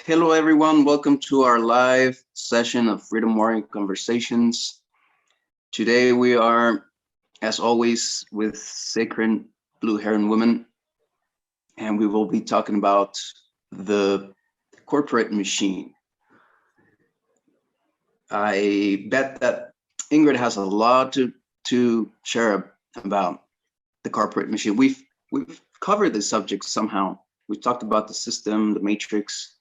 Hello, everyone. Welcome to our live session of Freedom Warrior Conversations. Today we are, as always, with Sacred Blue Heron Women, and we will be talking about the corporate machine. I bet that Ingrid has a lot to share about the corporate machine. We've covered this subject somehow. We've talked about the system, the matrix,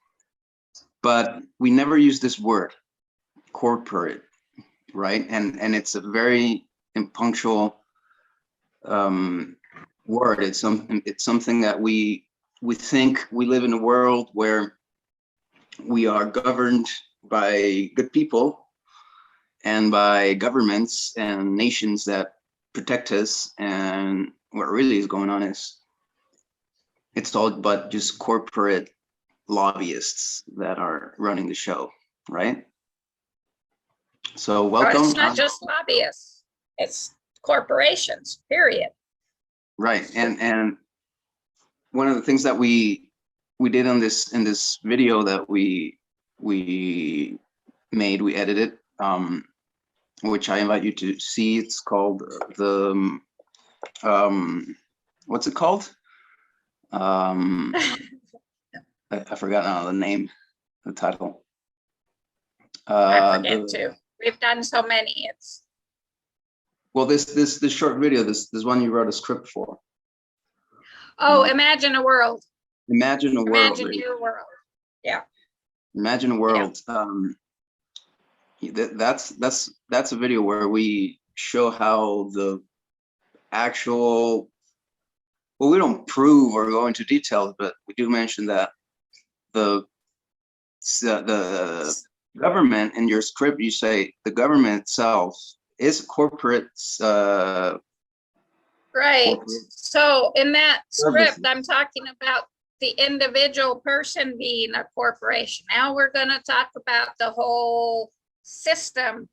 but we never use this word, corporate, right? And it's a very impunctual word. It's something that we think we live in a world where we are governed by good people and by governments and nations that protect us. And what really is going on is it's all but just corporate lobbyists that are running the show, right? So welcome. It's not just lobbyists, it's corporations, period. Right, and one of the things that we did in this video that we edited, which I invite you to see. It's called the what's it called? I forgot now the name, the title. I forget too. We've done so many. It's well, this short video, this one you wrote a script for. Oh, Imagine a World. Imagine a World. Imagine your world. Yeah. Imagine a World. Yeah. That's a video where we show how the actual, well, we don't prove or go into details, but we do mention that the government, in your script, you say the government itself is corporate. Right. Corporate so in that script, services. I'm talking about the individual person being a corporation. Now we're going to talk about the whole system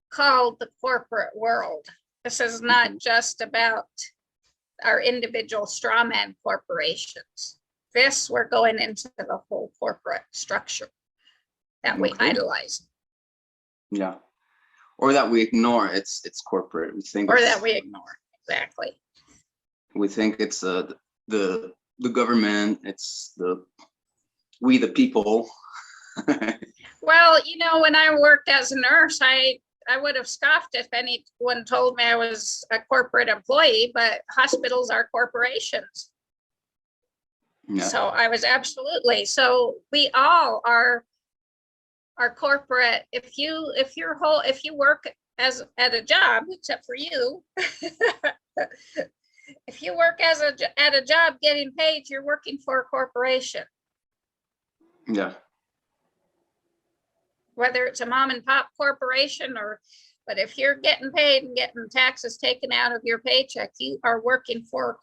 called the corporate world. This is not just about our individual strawman corporations. This, we're going into the whole corporate structure that we idolize. Yeah, or that we ignore. It's corporate. We think, or that we ignore. Exactly. We think it's the government. It's we the people. Well, you know, when I worked as a nurse, I would have scoffed if anyone told me I was a corporate employee, but hospitals are corporations. Yeah. So I was absolutely. So we all are corporate. If you work at a job, except for you, if you work at a job getting paid, you're working for a corporation. Yeah. Whether it's a mom and pop corporation but if you're getting paid and getting taxes taken out of your paycheck, you are working for a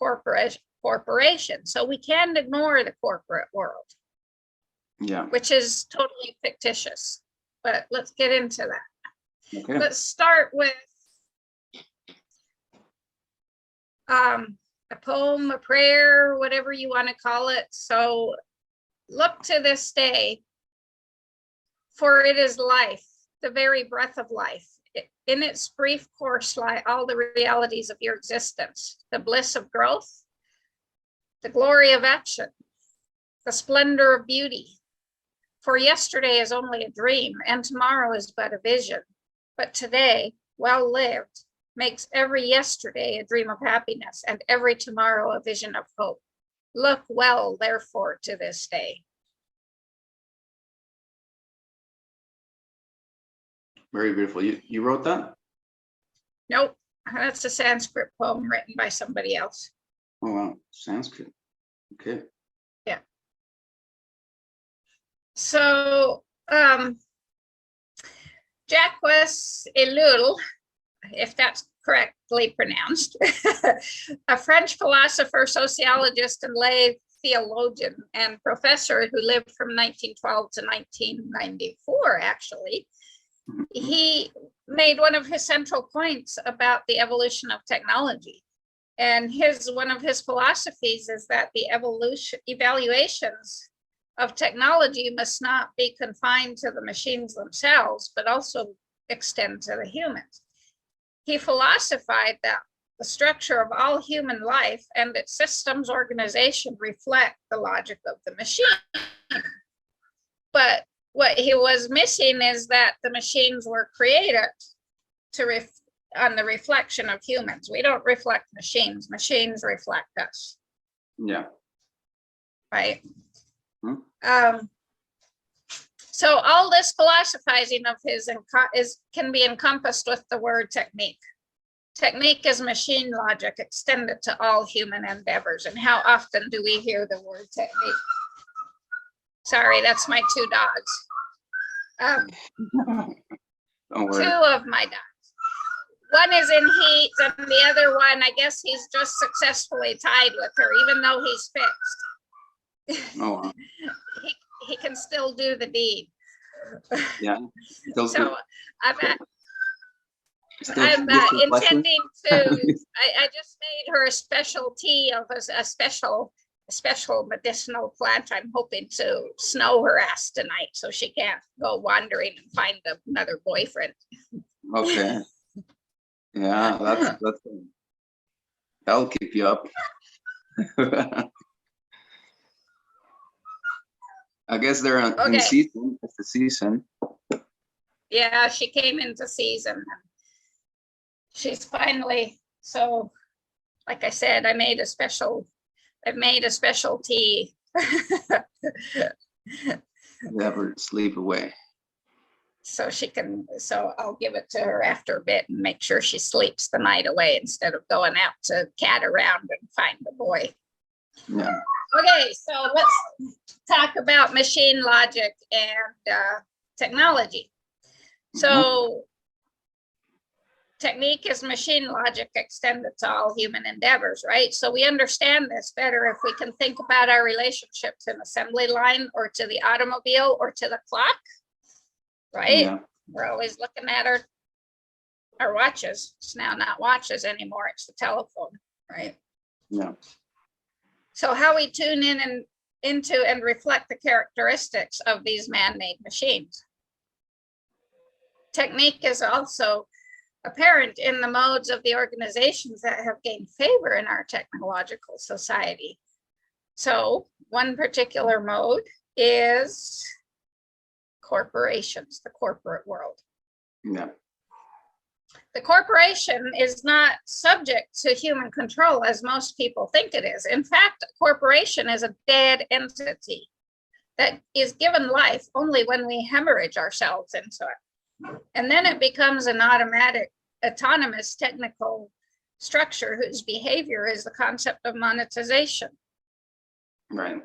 corporation. So we can't ignore the corporate world. Yeah. Which is totally fictitious. But let's get into that. Okay. Let's start with a poem, a prayer, whatever you want to call it. So look to this day, for it is life, the very breath of life. In its brief course lie all the realities of your existence, the bliss of growth, the glory of action, the splendor of beauty. For yesterday is only a dream, and tomorrow is but a vision. But today, well lived, makes every yesterday a dream of happiness, and every tomorrow a vision of hope. Look well, therefore, to this day. Very beautiful. You wrote that? Nope. That's a Sanskrit poem written by somebody else. Oh, wow. Sanskrit. Okay. Yeah. So, Jacques Ellul, if that's correctly pronounced, a French philosopher, sociologist, and lay theologian and professor who lived from 1912 to 1994, actually. He made one of his central points about the evolution of technology. And one of his philosophies is that the evaluations of technology must not be confined to the machines themselves, but also extend to the humans. He philosophized that the structure of all human life and its systems organization reflect the logic of the machine. But what he was missing is that the machines were created to on the reflection of humans. We don't reflect machines. Machines reflect us. Yeah. Right. So all this philosophizing of his can be encompassed with the word technique. Technique is machine logic extended to all human endeavors. And how often do we hear the word technique? Sorry, that's my two dogs. Don't worry. Two of my dogs. One is in heat, and the other one, I guess he's just successfully tied with her, even though he's fixed. Oh, wow. He can still do the deed. Yeah. So I'm intending to. I just made her a special tea of a special medicinal plant. I'm hoping to snow her ass tonight so she can't go wandering and find another boyfriend. Okay. Yeah, that'll keep you up. I guess they're in season. It's the season. Yeah, she came into season. She's finally, so like I said, I've made a special tea. Never sleep away. So I'll give it to her after a bit and make sure she sleeps the night away instead of going out to cat around and find the boy. Yeah. Okay, so let's talk about machine logic and technology. So technique is machine logic extended to all human endeavors, right? So we understand this better if we can think about our relationship to an assembly line or to the automobile or to the clock, right? Yeah. We're always looking at our watches. It's now not watches anymore, it's the telephone, right? Yeah. So how we tune in into and reflect the characteristics of these man-made machines. Technique is also apparent in the modes of the organizations that have gained favor in our technological society. So one particular mode is corporations, the corporate world. Yeah. The corporation is not subject to human control as most people think it is. In fact, a corporation is a dead entity that is given life only when we hemorrhage ourselves into it. And then it becomes an autonomous technical structure whose behavior is the concept of monetization. Right.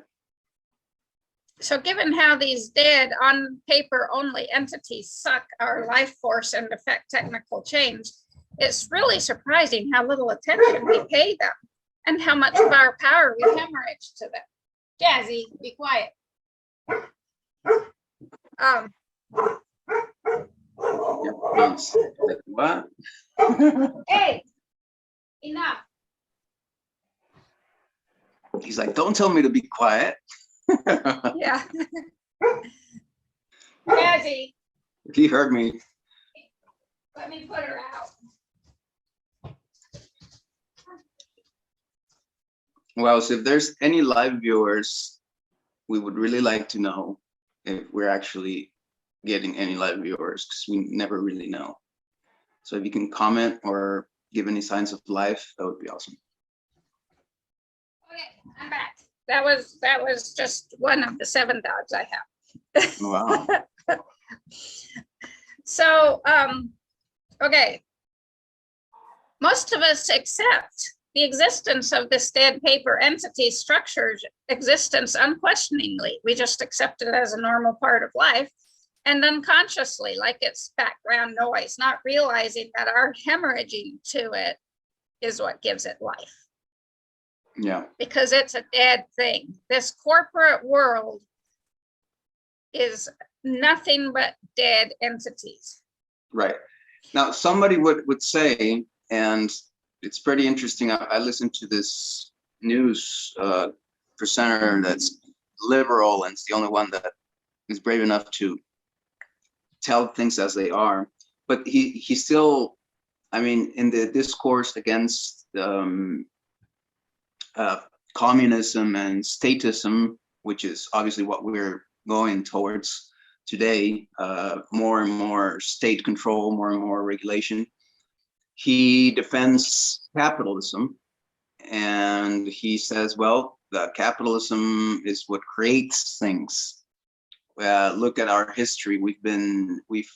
So given how these dead, on paper only entities suck our life force and affect technical change, it's really surprising how little attention we pay them and how much of our power we hemorrhage to them. Jazzy, be quiet. What? Hey, enough. He's like, don't tell me to be quiet. Yeah. Jazzy. He heard me. Let me put her out. Well, so if there's any live viewers, we would really like to know if we're actually getting any live viewers, because we never really know. So if you can comment or give any signs of life, that would be awesome. Okay, I'm back. That was just one of the 7 dogs I have. Wow. So, okay. Most of us accept the existence of this dead paper entity structure's existence unquestioningly. We just accept it as a normal part of life and unconsciously, like it's background noise, not realizing that our hemorrhaging to it is what gives it life. Yeah. Because it's a dead thing. This corporate world is nothing but dead entities. Right. Now, somebody would say, and it's pretty interesting. I listened to this news presenter that's liberal, and it's the only one that is brave enough to tell things as they are. But he still, I mean, in the discourse against communism and statism, which is obviously what we're going towards today, more and more state control, more and more regulation. He defends capitalism, and he says, well, the capitalism is what creates things. Look at our history. We've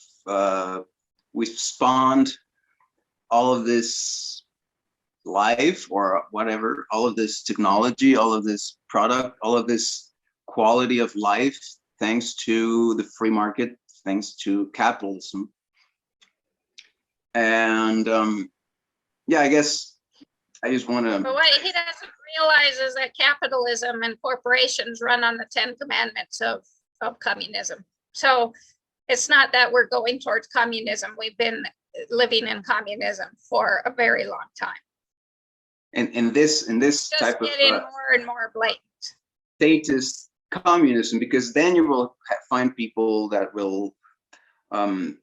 spawned all of this life or whatever, all of this technology, all of this product, all of this quality of life, thanks to the free market, thanks to capitalism. And yeah, I guess I just want to. But what he doesn't realize is that capitalism and corporations run on the 10 commandments of communism. So it's not that we're going towards communism. We've been living in communism for a very long time. And in this Just type of getting more and more blatant statist communism, because then you will find people that will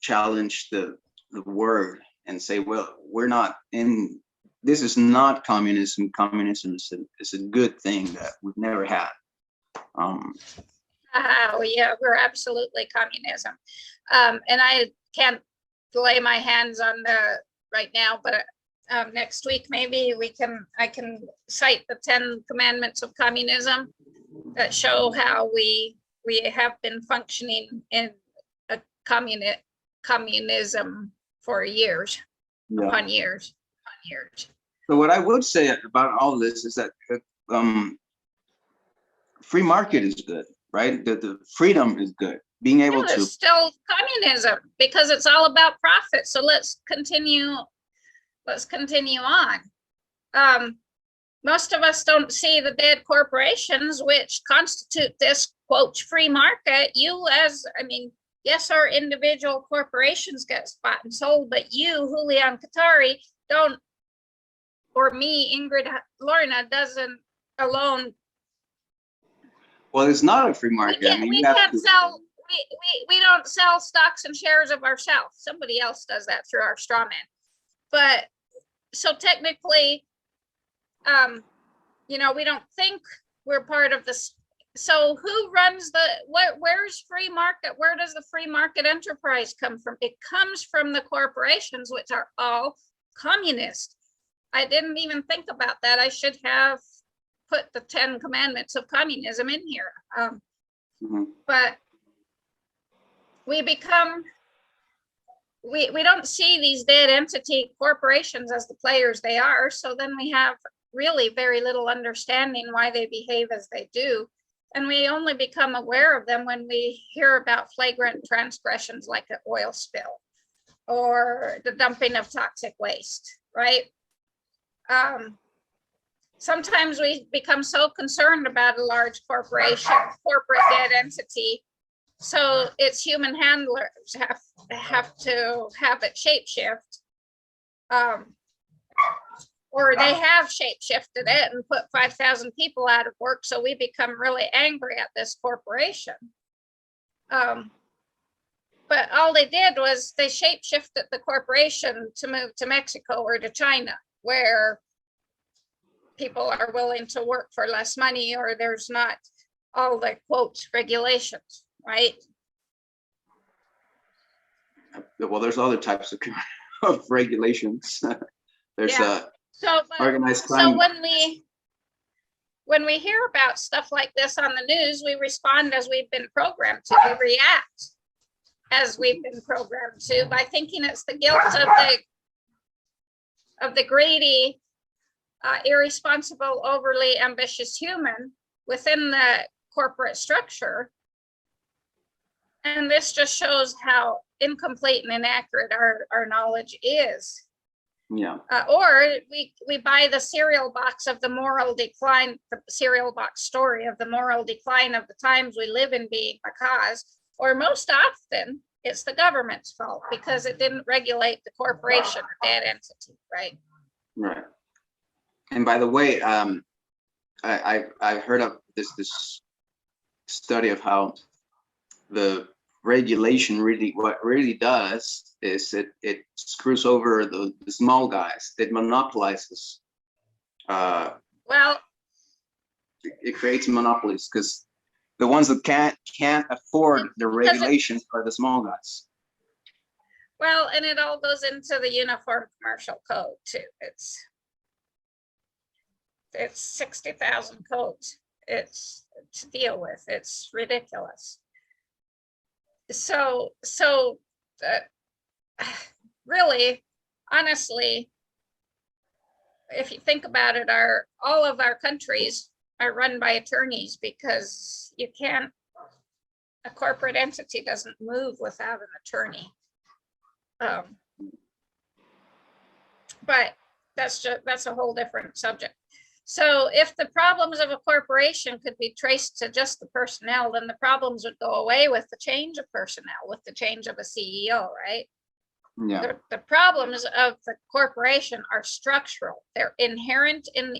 challenge the word and say, well, we're not in, this is not communism. Communism is a good thing that we've never had. Well, yeah, we're absolutely communism. And I can't lay my hands on the right now, but next week maybe I can cite the 10 commandments of communism that show how we have been functioning in a communism for years, upon years, upon years. So what I would say about all this is that free market is good, right? The freedom is good. Being able to. It's still communism because it's all about profit. So let's continue on. Most of us don't see the bad corporations which constitute this quote free market. Yes, our individual corporations get bought and sold, but you, Julian Katari, don't, or me, Ingrid Lorna, doesn't alone. Well, it's not a free market. We don't sell stocks and shares of ourselves. Somebody else does that through our straw man. But so technically, we don't think we're part of this. So who runs where's free market? Where does the free market enterprise come from? It comes from the corporations, which are all communist. I didn't even think about that. I should have put the 10 commandments of communism in here. But we don't see these dead entity corporations as the players they are. So then we have really very little understanding why they behave as they do. And we only become aware of them when we hear about flagrant transgressions like an oil spill or the dumping of toxic waste, right? Sometimes we become so concerned about a large corporation, corporate dead entity, so its human handlers have to have it shapeshift, or they have shape-shifted it and put 5,000 people out of work. So we become really angry at this corporation. But all they did was they shape-shifted the corporation to move to Mexico or to China, where people are willing to work for less money, or there's not all the quote regulations, right? Well, there's other types of regulations. There's organized crime. So when we hear about stuff like this on the news, we respond as we've been programmed to. We react as we've been programmed to by thinking it's the guilt of the greedy, irresponsible, overly ambitious human within the corporate structure. And this just shows how incomplete and inaccurate our knowledge is. Yeah. Or we buy the cereal box of the moral decline, the cereal box story of the moral decline of the times we live in being a cause, or most often it's the government's fault because it didn't regulate the corporation or that entity, right? Right. And by the way, I heard of this study of how the regulation really, what really does is it screws over the small guys. It monopolizes. Well, it creates monopolies because the ones that can't afford the regulations are the small guys. Well, and it all goes into the Uniform Commercial Code too. It's 60,000 codes. It's to deal with. It's ridiculous. So really, honestly, if you think about it, all of our countries are run by attorneys because you can't, a corporate entity doesn't move without an attorney. But that's a whole different subject. So if the problems of a corporation could be traced to just the personnel, then the problems would go away with the change of personnel, with the change of a CEO, right? Yeah. The problems of the corporation are structural. They're inherent in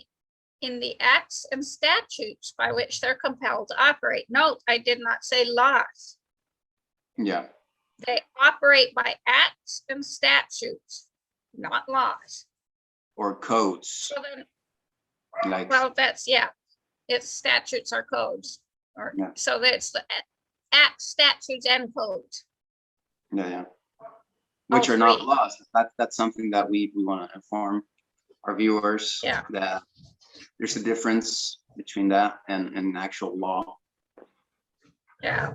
the acts and statutes by which they're compelled to operate. Note, I did not say laws. Yeah. They operate by acts and statutes, not laws. Or codes. So then, Like, well, that's, yeah, it's statutes or codes. Or yeah. so that's the acts, statutes, and codes. Yeah. Which All are not three. laws. That's something that we want to inform our viewers. Yeah. That there's a difference between that and actual law. Yeah.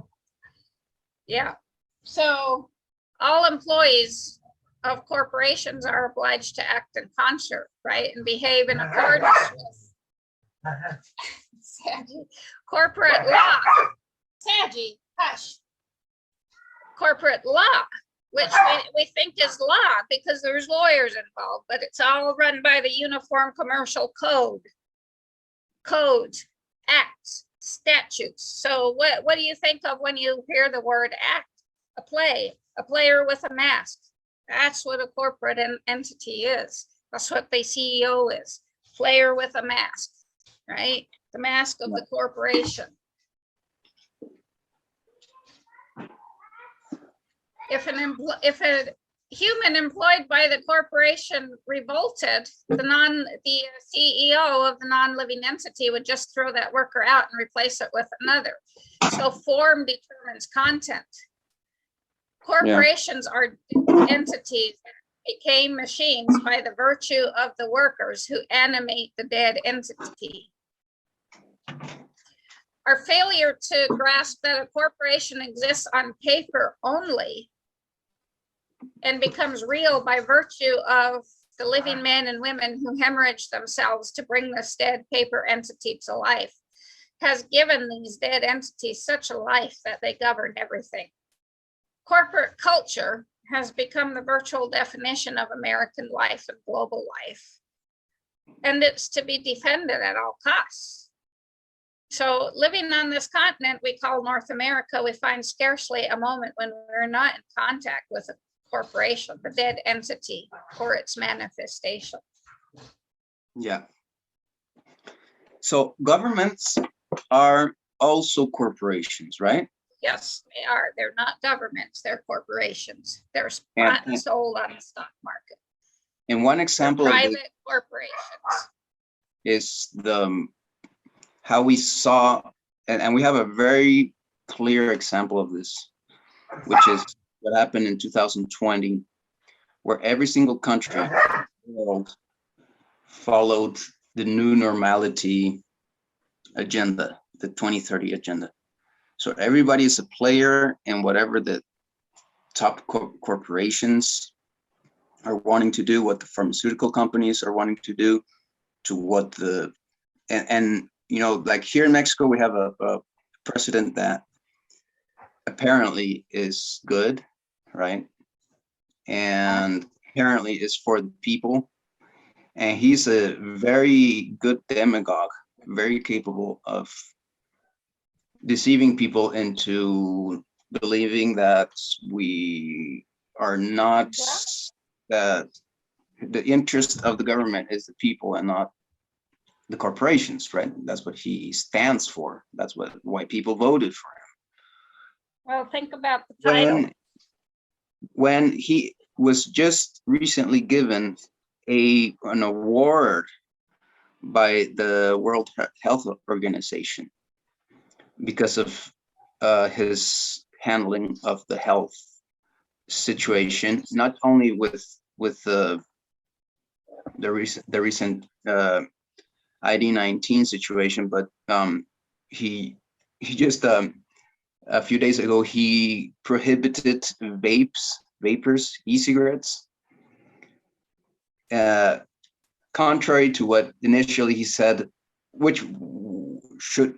Yeah. So all employees of corporations are obliged to act in concert, right? And behave in accordance with corporate law. Saji, hush. Corporate law, which we think is law because there's lawyers involved, but it's all run by the Uniform Commercial Code. Codes, acts, statutes. So what do you think of when you hear the word act? A player with a mask. That's what a corporate entity is. That's what the CEO is. Player with a mask, right? The mask of the corporation. If a human employed by the corporation revolted, the CEO of the non-living entity would just throw that worker out and replace it with another. So form determines content. Corporations are entities that became machines by the virtue of the workers who animate the dead entity. Our failure to grasp that a corporation exists on paper only and becomes real by virtue of the living men and women who hemorrhage themselves to bring this dead paper entity to life has given these dead entities such a life that they govern everything. Corporate culture has become the virtual definition of American life and global life, and it's to be defended at all costs. So living on this continent we call North America, we find scarcely a moment when we're not in contact with a corporation, the dead entity, or its manifestation. Yeah. So governments are also corporations, right? Yes, they are. They're not governments, they're corporations. They're bought and sold on the stock market. And one example of private corporations is how we saw, and we have a very clear example of this, which is what happened in 2020, where every single country in the world followed the new normality agenda, the 2030 agenda. So everybody is a player in whatever the top corporations are wanting to do, what the pharmaceutical companies are wanting to do, to what the, and you know, like here in Mexico, we have a president that apparently is good, right? And apparently is for the people. And he's a very good demagogue, very capable of deceiving people into believing that we are not, that the interest of the government is the people and not the corporations, right? That's what he stands for. That's why people voted for him. Well, think about the title. When he was just recently given an award by the World Health Organization because of his handling of the health situation, not only with the recent ID-19 situation, but he just a few days ago he prohibited vapors, e-cigarettes, contrary to what initially he said, which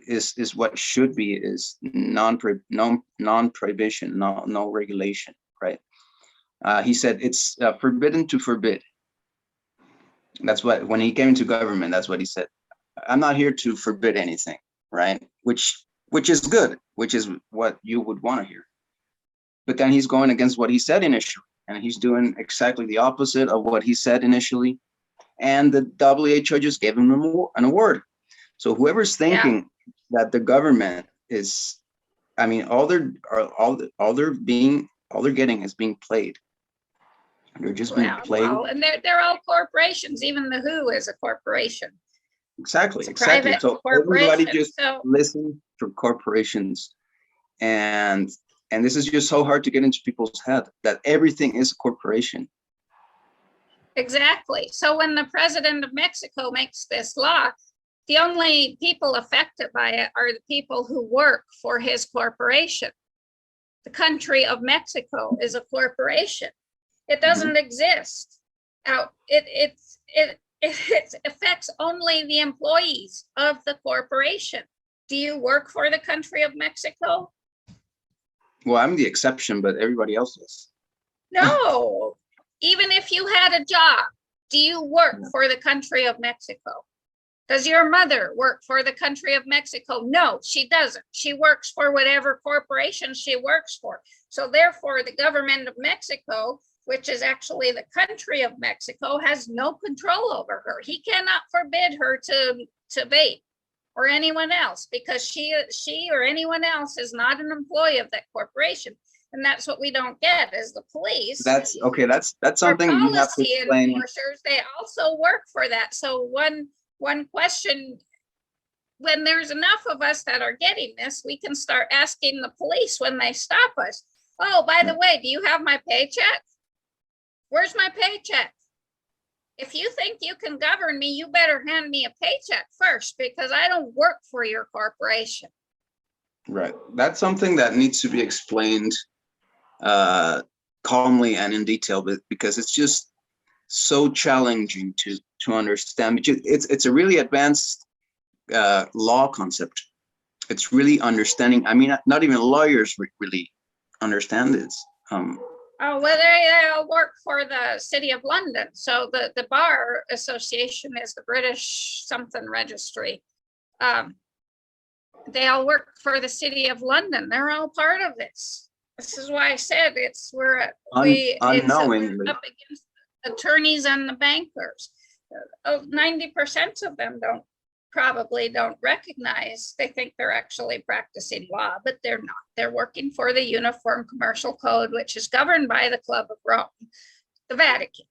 is what should be is non-prohibition, no regulation, right? He said it's forbidden to forbid. That's what, when he came into government, that's what he said. I'm not here to forbid anything, right? Which is good, which is what you would want to hear. But then he's going against what he said initially, and he's doing exactly the opposite of what he said initially. And the WHO just gave him an award. So whoever's thinking that the government is, I mean, all they're getting is being played. They're just being played. Well, and they're all corporations. Even the WHO is a corporation. Exactly. Private so everybody just listen to corporations, and this is just so hard to get into people's head that everything is a corporation. Exactly. So when the president of Mexico makes this law, the only people affected by it are the people who work for his corporation. The country of Mexico is a corporation. It doesn't exist out. It affects only the employees of the corporation. Do you work for the country of Mexico? Well, I'm the exception, but everybody else is. No. Even if you had a job, do you work for the country of Mexico? Does your mother work for the country of Mexico? No, she doesn't. She works for whatever corporation she works for. So therefore, the government of Mexico, which is actually the country of Mexico, has no control over her. He cannot forbid her to vape or anyone else, because she or anyone else is not an employee of that corporation. And that's what we don't get is the police. That's okay. That's something you have to explain. Enforcers, they also work for that. So one question, when there's enough of us that are getting this, we can start asking the police when they stop us. Oh, by the way, do you have my paycheck? Where's my paycheck? If you think you can govern me, you better hand me a paycheck first, because I don't work for your corporation. Right. That's something that needs to be explained calmly and in detail, because it's just so challenging to understand. It's a really advanced law concept. It's really understanding. I mean, not even lawyers really understand this. Oh, well, they all work for the City of London. So the Bar Association is the British something registry. They all work for the City of London. They're all part of this. This is why I said it's unknowingly up against the attorneys and the bankers. 90% of them probably don't recognize. They think they're actually practicing law, but they're not. They're working for the Uniform Commercial Code, which is governed by the Club of Rome, the Vatican,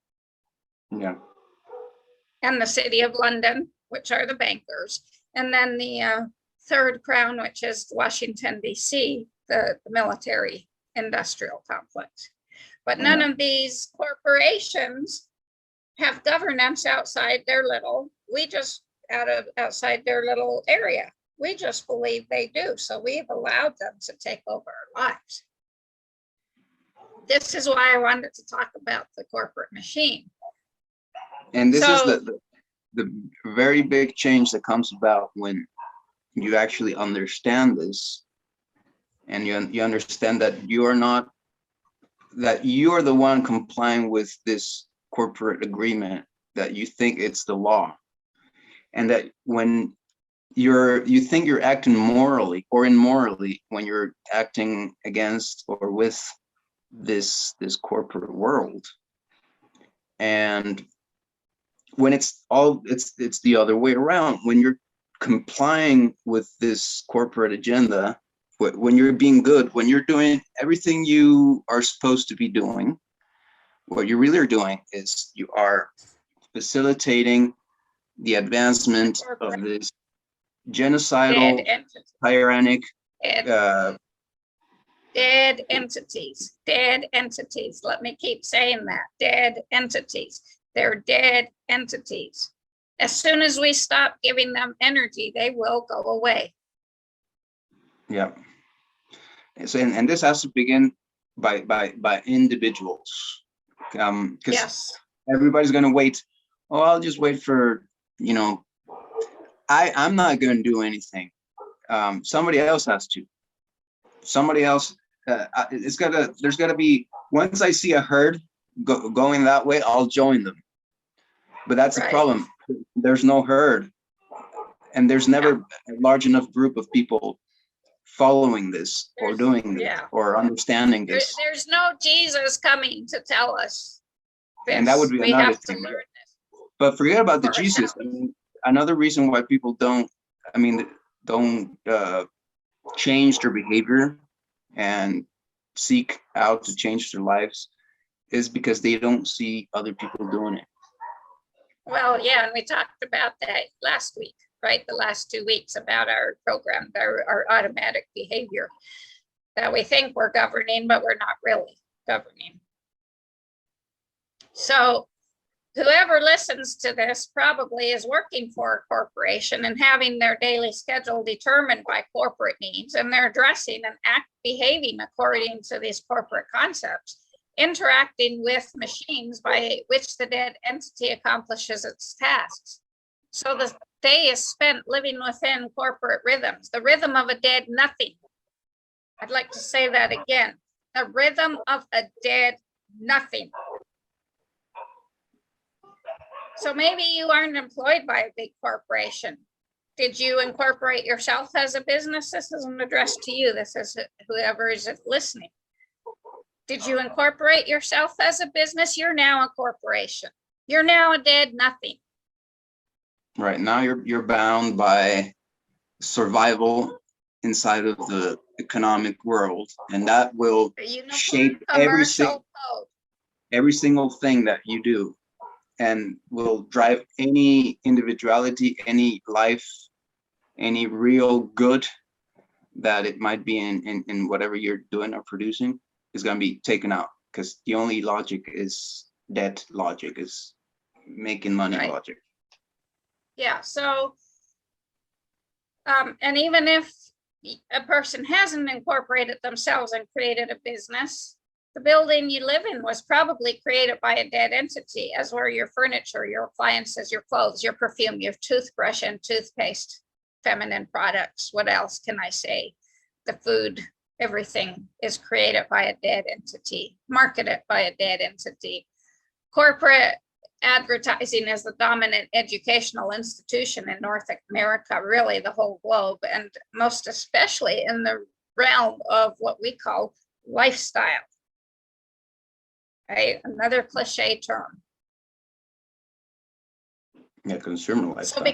and the City of London, which are the bankers, and then the third crown, which is Washington, D.C., the military industrial complex. But none of these corporations have governance outside their little, outside their little area. We just believe they do. So we've allowed them to take over our lives. This is why I wanted to talk about the corporate machine. And this is the very big change that comes about when you actually understand this, and you understand that you are the one complying with this corporate agreement, that you think it's the law, and that when you think you're acting morally or immorally when you're acting against or with this corporate world. And when it's the other way around. When you're complying with this corporate agenda, when you're being good, when you're doing everything you are supposed to be doing, what you really are doing is you are facilitating the advancement of this genocidal, tyrannic, dead entities, dead entities. Let me keep saying that, dead entities. They're dead entities. As soon as we stop giving them energy, they will go away. Yeah. So, and this has to begin by individuals, because yes, everybody's going to wait. Oh, I'll just wait for, I'm not going to do anything. Somebody else has to. Somebody else. There's got to be. Once I see a herd going that way, I'll join them. But that's the problem. There's no herd, and there's never a large enough group of people following this or doing this or understanding this. There's no Jesus coming to tell us this. And that would be another thing. But forget about the Jesus. I mean, another reason why people don't change their behavior and seek out to change their lives is because they don't see other people doing it. Well, yeah, and we talked about that last week, right? The last 2 weeks about our program, our automatic behavior that we think we're governing, but we're not really governing. So whoever listens to this probably is working for a corporation and having their daily schedule determined by corporate needs, and they're addressing and behaving according to these corporate concepts, interacting with machines by which the dead entity accomplishes its tasks. So the day is spent living within corporate rhythms, the rhythm of a dead nothing. I'd like to say that again, the rhythm of a dead nothing. So maybe you aren't employed by a big corporation. Did you incorporate yourself as a business? This isn't addressed to you. This is whoever is listening. Did you incorporate yourself as a business? You're now a corporation. You're now a dead nothing. Right now you're bound by survival inside of the economic world, and that will shape every single thing that you do, and will drive any individuality, any life, any real good that it might be in whatever you're doing or producing is going to be taken out, because the only logic is debt logic, is making money logic. Yeah, so and even if a person hasn't incorporated themselves and created a business, the building you live in was probably created by a dead entity, as were your furniture, your appliances, your clothes, your perfume, your toothbrush and toothpaste, feminine products. What else can I say? The food, everything is created by a dead entity, marketed by a dead entity. Corporate advertising is the dominant educational institution in North America, really the whole globe, and most especially in the realm of what we call lifestyle. Right? Another cliche term. Yeah, consumer lifestyle. So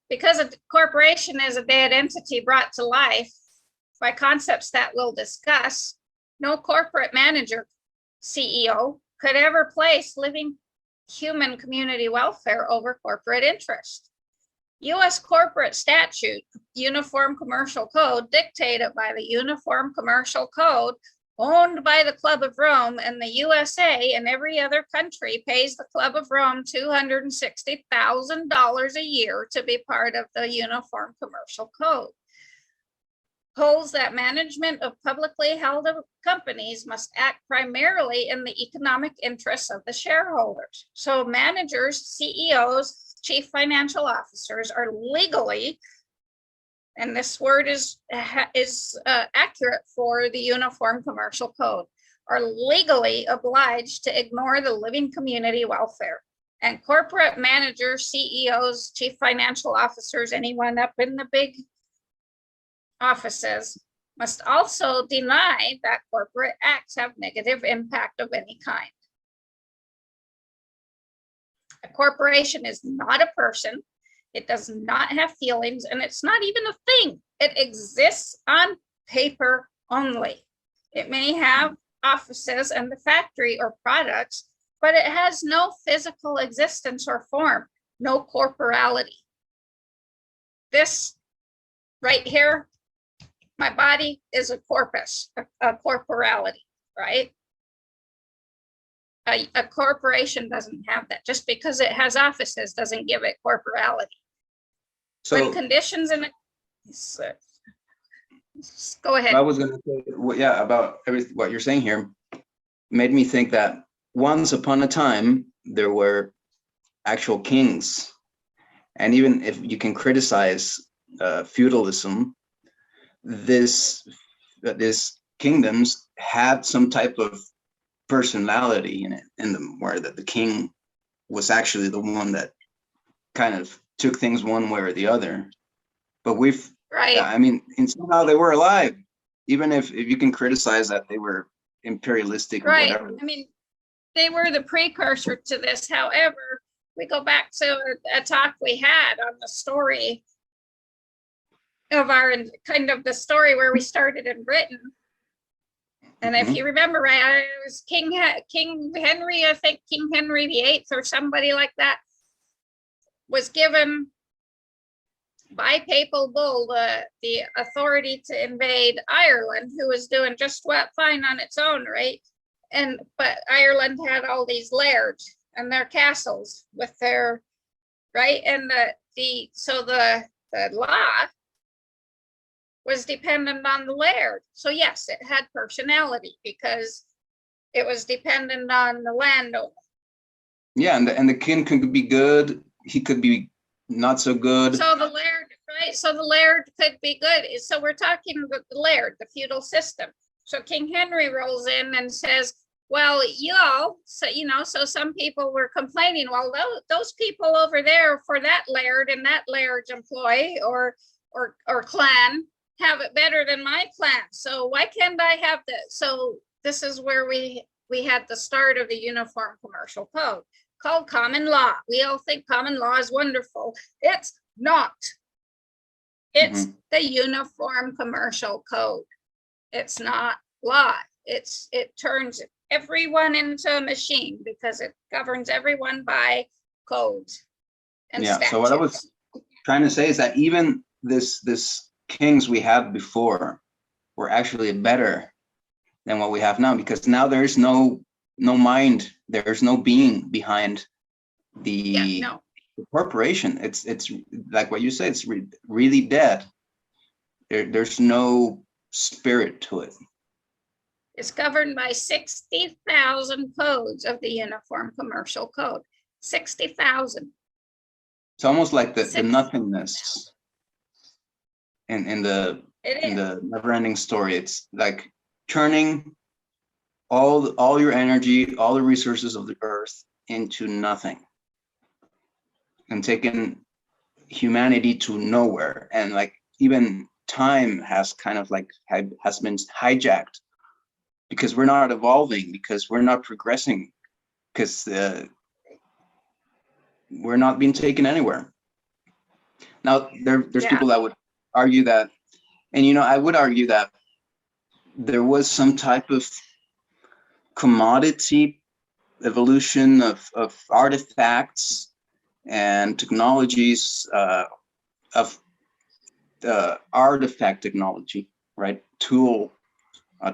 because a corporation is a dead entity brought to life by concepts that we'll discuss, no corporate manager, CEO, could ever place living human community welfare over corporate interest. U.S. corporate statute, Uniform Commercial Code, dictated by the Uniform Commercial Code, owned by the Club of Rome, and the USA and every other country pays the Club of Rome $260,000 a year to be part of the Uniform Commercial Code. Holds that management of publicly held companies must act primarily in the economic interests of the shareholders. So managers, CEOs, chief financial officers are legally, and this word is accurate for the Uniform Commercial Code, are legally obliged to ignore the living community welfare. And corporate managers, CEOs, chief financial officers, anyone up in the big offices must also deny that corporate acts have negative impact of any kind. A corporation is not a person. It does not have feelings, and it's not even a thing. It exists on paper only. It may have offices and the factory or products, but it has no physical existence or form, no corporality. This right here, my body is a corpus, a corporality, right? A corporation doesn't have that. Just because it has offices doesn't give it corporality. So when conditions in it, go ahead. I was going to say, yeah, about everything what you're saying here made me think that once upon a time there were actual kings, and even if you can criticize feudalism, this kingdoms had some type of personality in them, where that the king was actually the one that kind of took things one way or the other. But right. I mean, and somehow they were alive, even if you can criticize that they were imperialistic or right. whatever. I mean, they were the precursor to this. However, we go back to a talk we had on the story of our kind of the story where we started in Britain. And if you remember right, it was King Henry, I think King Henry VIII or somebody like that, was given by papal bull the authority to invade Ireland, who was doing just what fine on its own, right? But Ireland had all these lairds and their castles with their right, and so the law was dependent on the laird. So yes, it had personality because it was dependent on the landowner. Yeah, and the king could be good, he could be not so good. So the laird, right? So the laird could be good. So we're talking about the laird, the feudal system. So King Henry rolls in and says, well, y'all, so so some people were complaining, well, those people over there for that laird and that laird's employee or clan have it better than my clan. So why can't I have this? So this is where we had the start of the Uniform Commercial Code, called common law. We all think common law is wonderful. It's not. It's the Uniform Commercial Code. It's not law. It turns everyone into a machine because it governs everyone by codes and statutes. So what I was trying to say is that even this kings we had before were actually better than what we have now, because now there's no mind, there's no being behind the corporation. It's like what you say, it's really dead. There's no spirit to it. It's governed by 60,000 codes of the Uniform Commercial Code. 60,000. It's almost like the nothingness in the never-ending story. It's like turning all your energy, all the resources of the earth into nothing, and taking humanity to nowhere. And like even time has kind of like has been hijacked, because we're not evolving, because we're not progressing, because we're not being taken anywhere. Now there's people that would argue that, and I would argue that there was some type of commodity evolution of artifacts and technologies, of artifact technology, right? Tool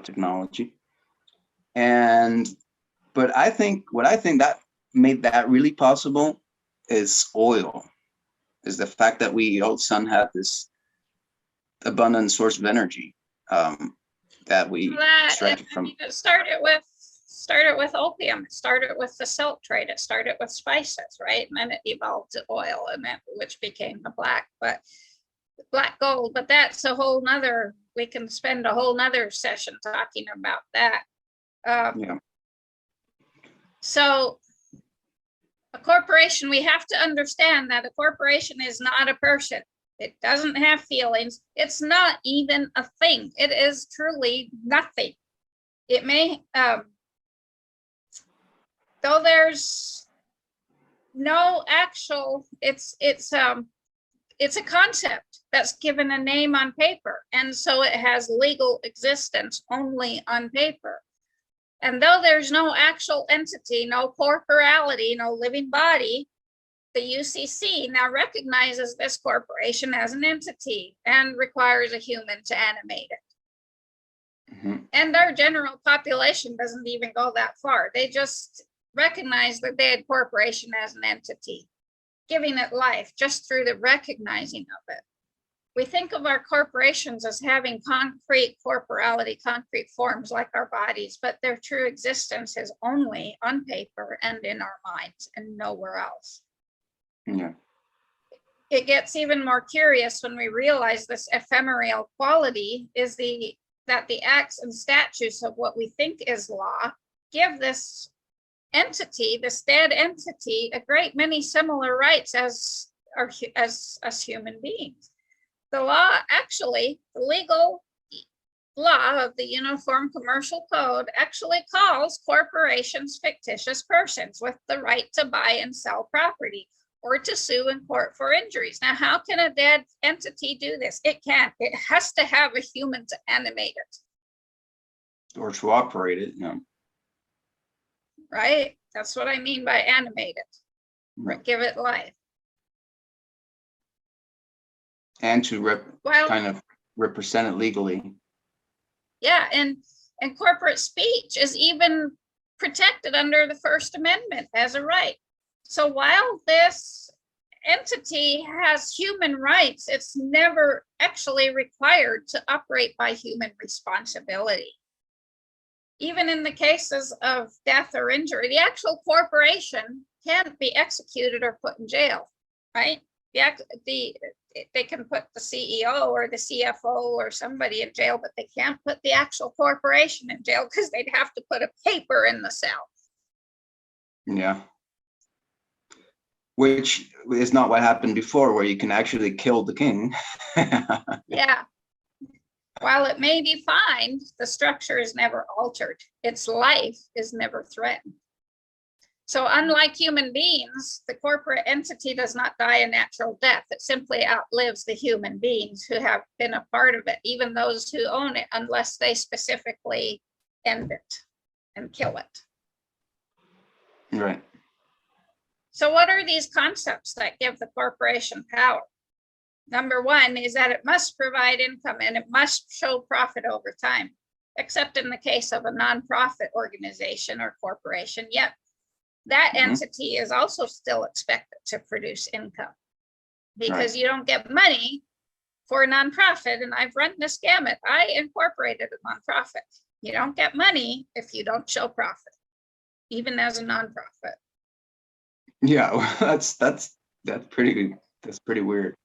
technology. But I think that made that really possible is oil, is the fact that we all of a sudden had this abundant source of energy that we extracted from. It started with opium. It started with the silk trade. It started with spices, right? And then it evolved to oil, and then which became the black gold. But that's a whole nother. We can spend a whole nother session talking about that. So a corporation, we have to understand that a corporation is not a person. It doesn't have feelings. It's not even a thing. It is truly nothing. It may, though there's no actual, it's a concept that's given a name on paper. And so it has legal existence only on paper. And though there's no actual entity, no corporality, no living body, the UCC now recognizes this corporation as an entity and requires a human to animate it. Mm-hmm. And our general population doesn't even go that far. They just recognize the dead corporation as an entity, giving it life just through the recognizing of it. We think of our corporations as having concrete corporality, concrete forms like our bodies, but their true existence is only on paper and in our minds and nowhere else. Yeah. It gets even more curious when we realize this ephemeral quality is that the acts and statutes of what we think is law give this entity, this dead entity, a great many similar rights as us human beings. The law, actually, the legal law of the Uniform Commercial Code actually calls corporations fictitious persons with the right to buy and sell property or to sue in court for injuries. Now, how can a dead entity do this? It can't. It has to have a human to animate it. Or to operate it, yeah. Right? That's what I mean by animate it. Right. Give it life. And to kind of represent it legally. Yeah, and corporate speech is even protected under the First Amendment as a right. So while this entity has human rights, it's never actually required to operate by human responsibility. Even in the cases of death or injury, the actual corporation can't be executed or put in jail, right? They can put the CEO or the CFO or somebody in jail, but they can't put the actual corporation in jail because they'd have to put a paper in the cell. Yeah. Which is not what happened before, where you can actually kill the king. Yeah. While it may be fined, the structure is never altered. Its life is never threatened. So unlike human beings, the corporate entity does not die a natural death. It simply outlives the human beings who have been a part of it, even those who own it, unless they specifically end it and kill it. Right. So what are these concepts that give the corporation power? Number one is that it must provide income and it must show profit over time, except in the case of a nonprofit organization or corporation. Yet that entity is also still expected to produce income because you don't get money for a nonprofit. And I've run this gamut. I incorporated a nonprofit. You don't get money if you don't show profit, even as a nonprofit. Yeah, well, that's pretty weird.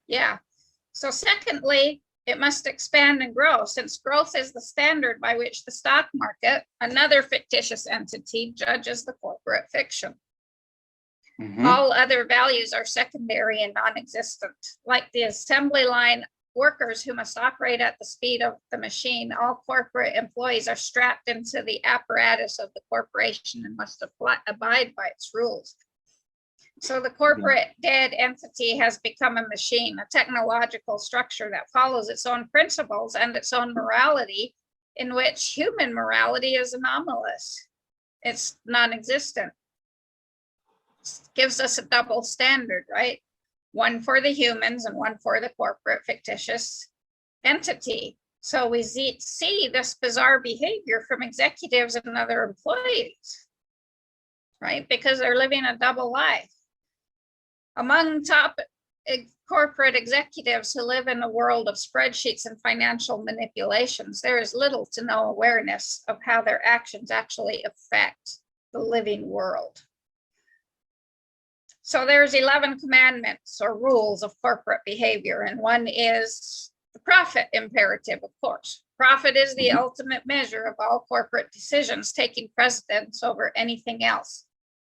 Yeah. So secondly, it must expand and grow, since growth is the standard by which the stock market, another fictitious entity, judges the corporate fiction. All other values are secondary and non-existent. Like the assembly line workers who must operate at the speed of the machine, all corporate employees are strapped into the apparatus of the corporation and must abide by its rules. So the corporate dead entity has become a machine, a technological structure that follows its own principles and its own morality, in which human morality is anomalous. It's non-existent. It gives us a double standard, right? One for the humans and one for the corporate fictitious entity. So we see this bizarre behavior from executives and other employees, right? Because they're living a double life. Among top corporate executives who live in a world of spreadsheets and financial manipulations, there is little to no awareness of how their actions actually affect the living world. So there's 11 commandments or rules of corporate behavior, and one is the profit imperative, of course. Profit is the ultimate measure of all corporate decisions, taking precedence over anything else,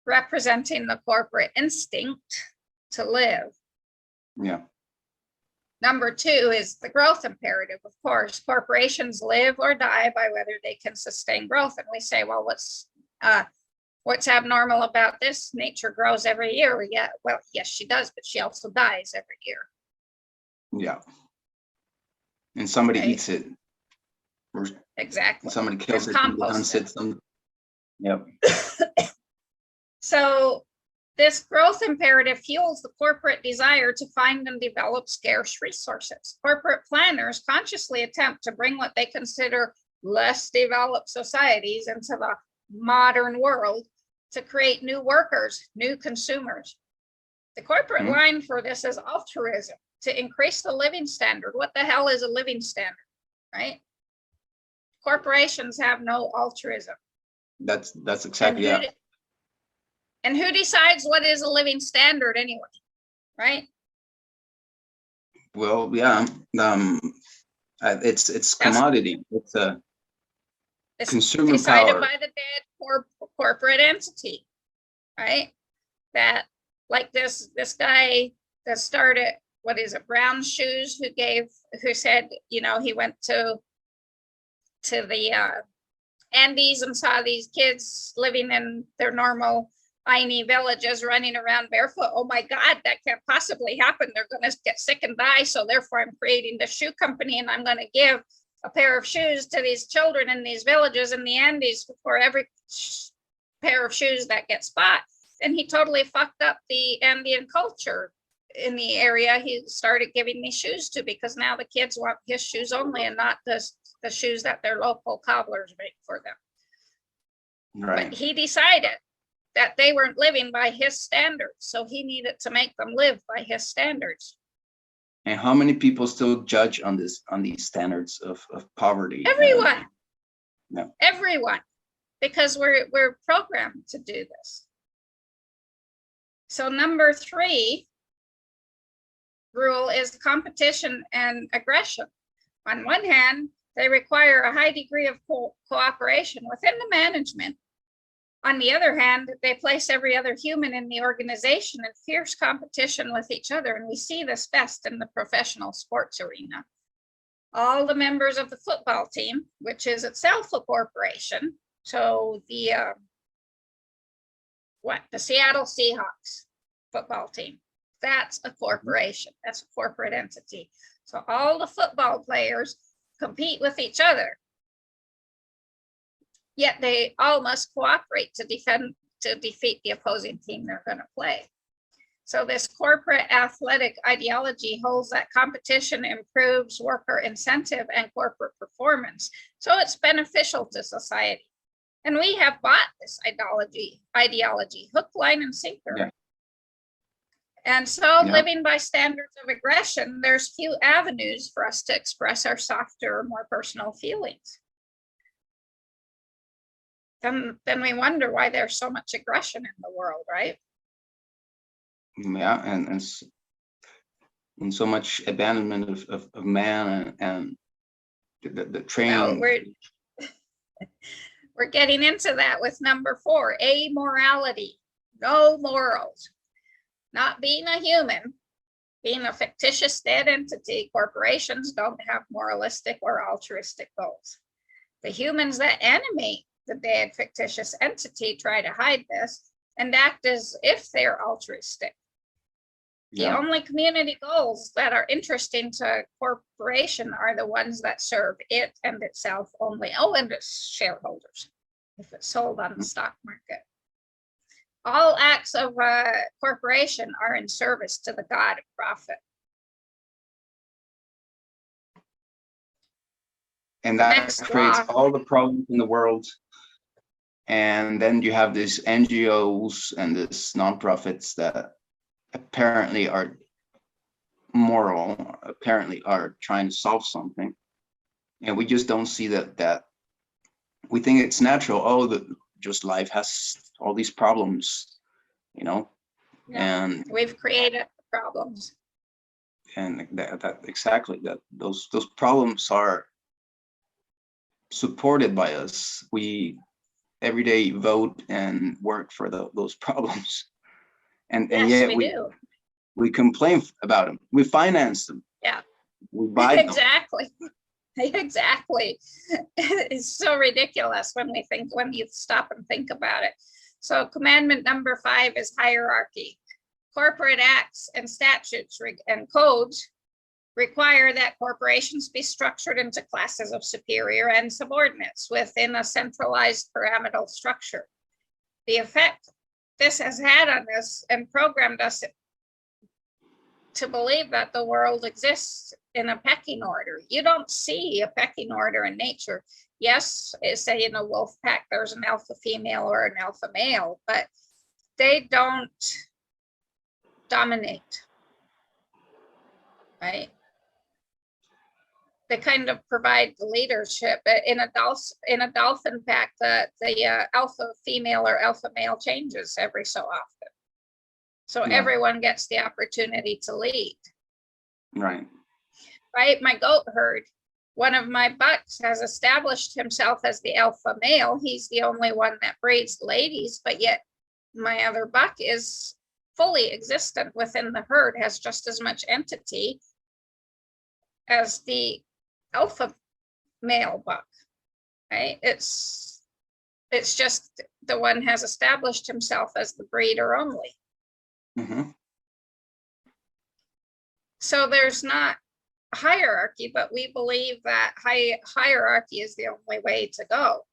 representing the corporate instinct to live. Yeah. Number two is the growth imperative. Of course, corporations live or die by whether they can sustain growth. And we say, well, What's abnormal about this? Nature grows every year. Yeah, well, yes, she does, but she also dies every year. Yeah. And somebody Right. eats it. Or Exactly. somebody kills And it and composts hunts it. Yep. So this growth imperative fuels the corporate desire to find and develop scarce resources. Corporate planners consciously attempt to bring what they consider less developed societies into the modern world to create new workers, new consumers. The corporate line for this is altruism, to increase the living standard. What the hell is a living standard, right? Corporations have no altruism. That's exactly, yeah. And who decides what is a living standard anyway, right? Well, yeah, it's commodity. It's consumer decided power. by the dead corporate entity, right? That, like this guy that started, what is it, Brown Shoes, who said, you know, he went to the Andes and saw these kids living in their normal tiny villages running around barefoot. Oh my God, that can't possibly happen. They're going to get sick and die. So therefore I'm creating the shoe company, and I'm going to give a pair of shoes to these children in these villages in the Andes for every pair of shoes that gets bought. And he totally fucked up the Andean culture in the area he started giving these shoes to, because now the kids want his shoes only and not the shoes that their local cobblers make for them. Right. But he decided that they weren't living by his standards, so he needed to make them live by his standards. And how many people still judge on these standards of poverty? Everyone. Yeah. Everyone, because we're programmed to do this. So number 3 rule is competition and aggression. On one hand, they require a high degree of cooperation within the management. On the other hand, they place every other human in the organization in fierce competition with each other. And we see this best in the professional sports arena. All the members of the football team, which is itself a corporation. So the Seattle Seahawks football team, that's a corporation. That's a corporate entity. So all the football players compete with each other. Yet they all must cooperate to defeat the opposing team they're going to play. So this corporate athletic ideology holds that competition improves worker incentive and corporate performance. So it's beneficial to society. And we have bought this ideology, hook, line, and sinker. Yeah. And so living by standards of aggression, there's few avenues for us to express our softer, more personal feelings. Then we wonder why there's so much aggression in the world, right? Yeah, and so much abandonment of man and the training. Well, we're getting into that with number 4, amorality, no morals. Not being a human, being a fictitious dead entity, corporations don't have moralistic or altruistic goals. The humans that animate the dead fictitious entity try to hide this and act as if they're altruistic. The only community goals that are interesting to corporation are the ones that serve it and itself only. Oh, and its shareholders, if it's sold on the stock market. All acts of a corporation are in service to the god of profit. And that creates all the problems in the world. And then you have these NGOs and these nonprofits that apparently are moral, apparently are trying to solve something. And we just don't see that we think it's natural. Oh, just life has all these problems, you know? Yeah, and we've created problems. And that exactly, that those problems are supported by us. We every day vote and work for those problems, and Yes, yet we do. We complain about them. We finance them. Yeah, we buy them. Exactly. Exactly. It's so ridiculous when you stop and think about it. So commandment number 5 is hierarchy. Corporate acts and statutes and codes require that corporations be structured into classes of superior and subordinates within a centralized pyramidal structure. The effect this has had on us and programmed us to believe that the world exists in a pecking order. You don't see a pecking order in nature. Yes, say in a wolf pack, there's an alpha female or an alpha male, but they don't dominate, right? They kind of provide the leadership. In a dolphin pack, the alpha female or alpha male changes every so often. So everyone gets the opportunity to lead. Right. Right. My goat herd, one of my bucks has established himself as the alpha male. He's the only one that breeds ladies, but yet my other buck is fully existent within the herd, has just as much entity as the alpha male buck. Right. It's just the one has established himself as the breeder only. Mm-hmm. So there's not hierarchy, but we believe that hierarchy is the only way to go.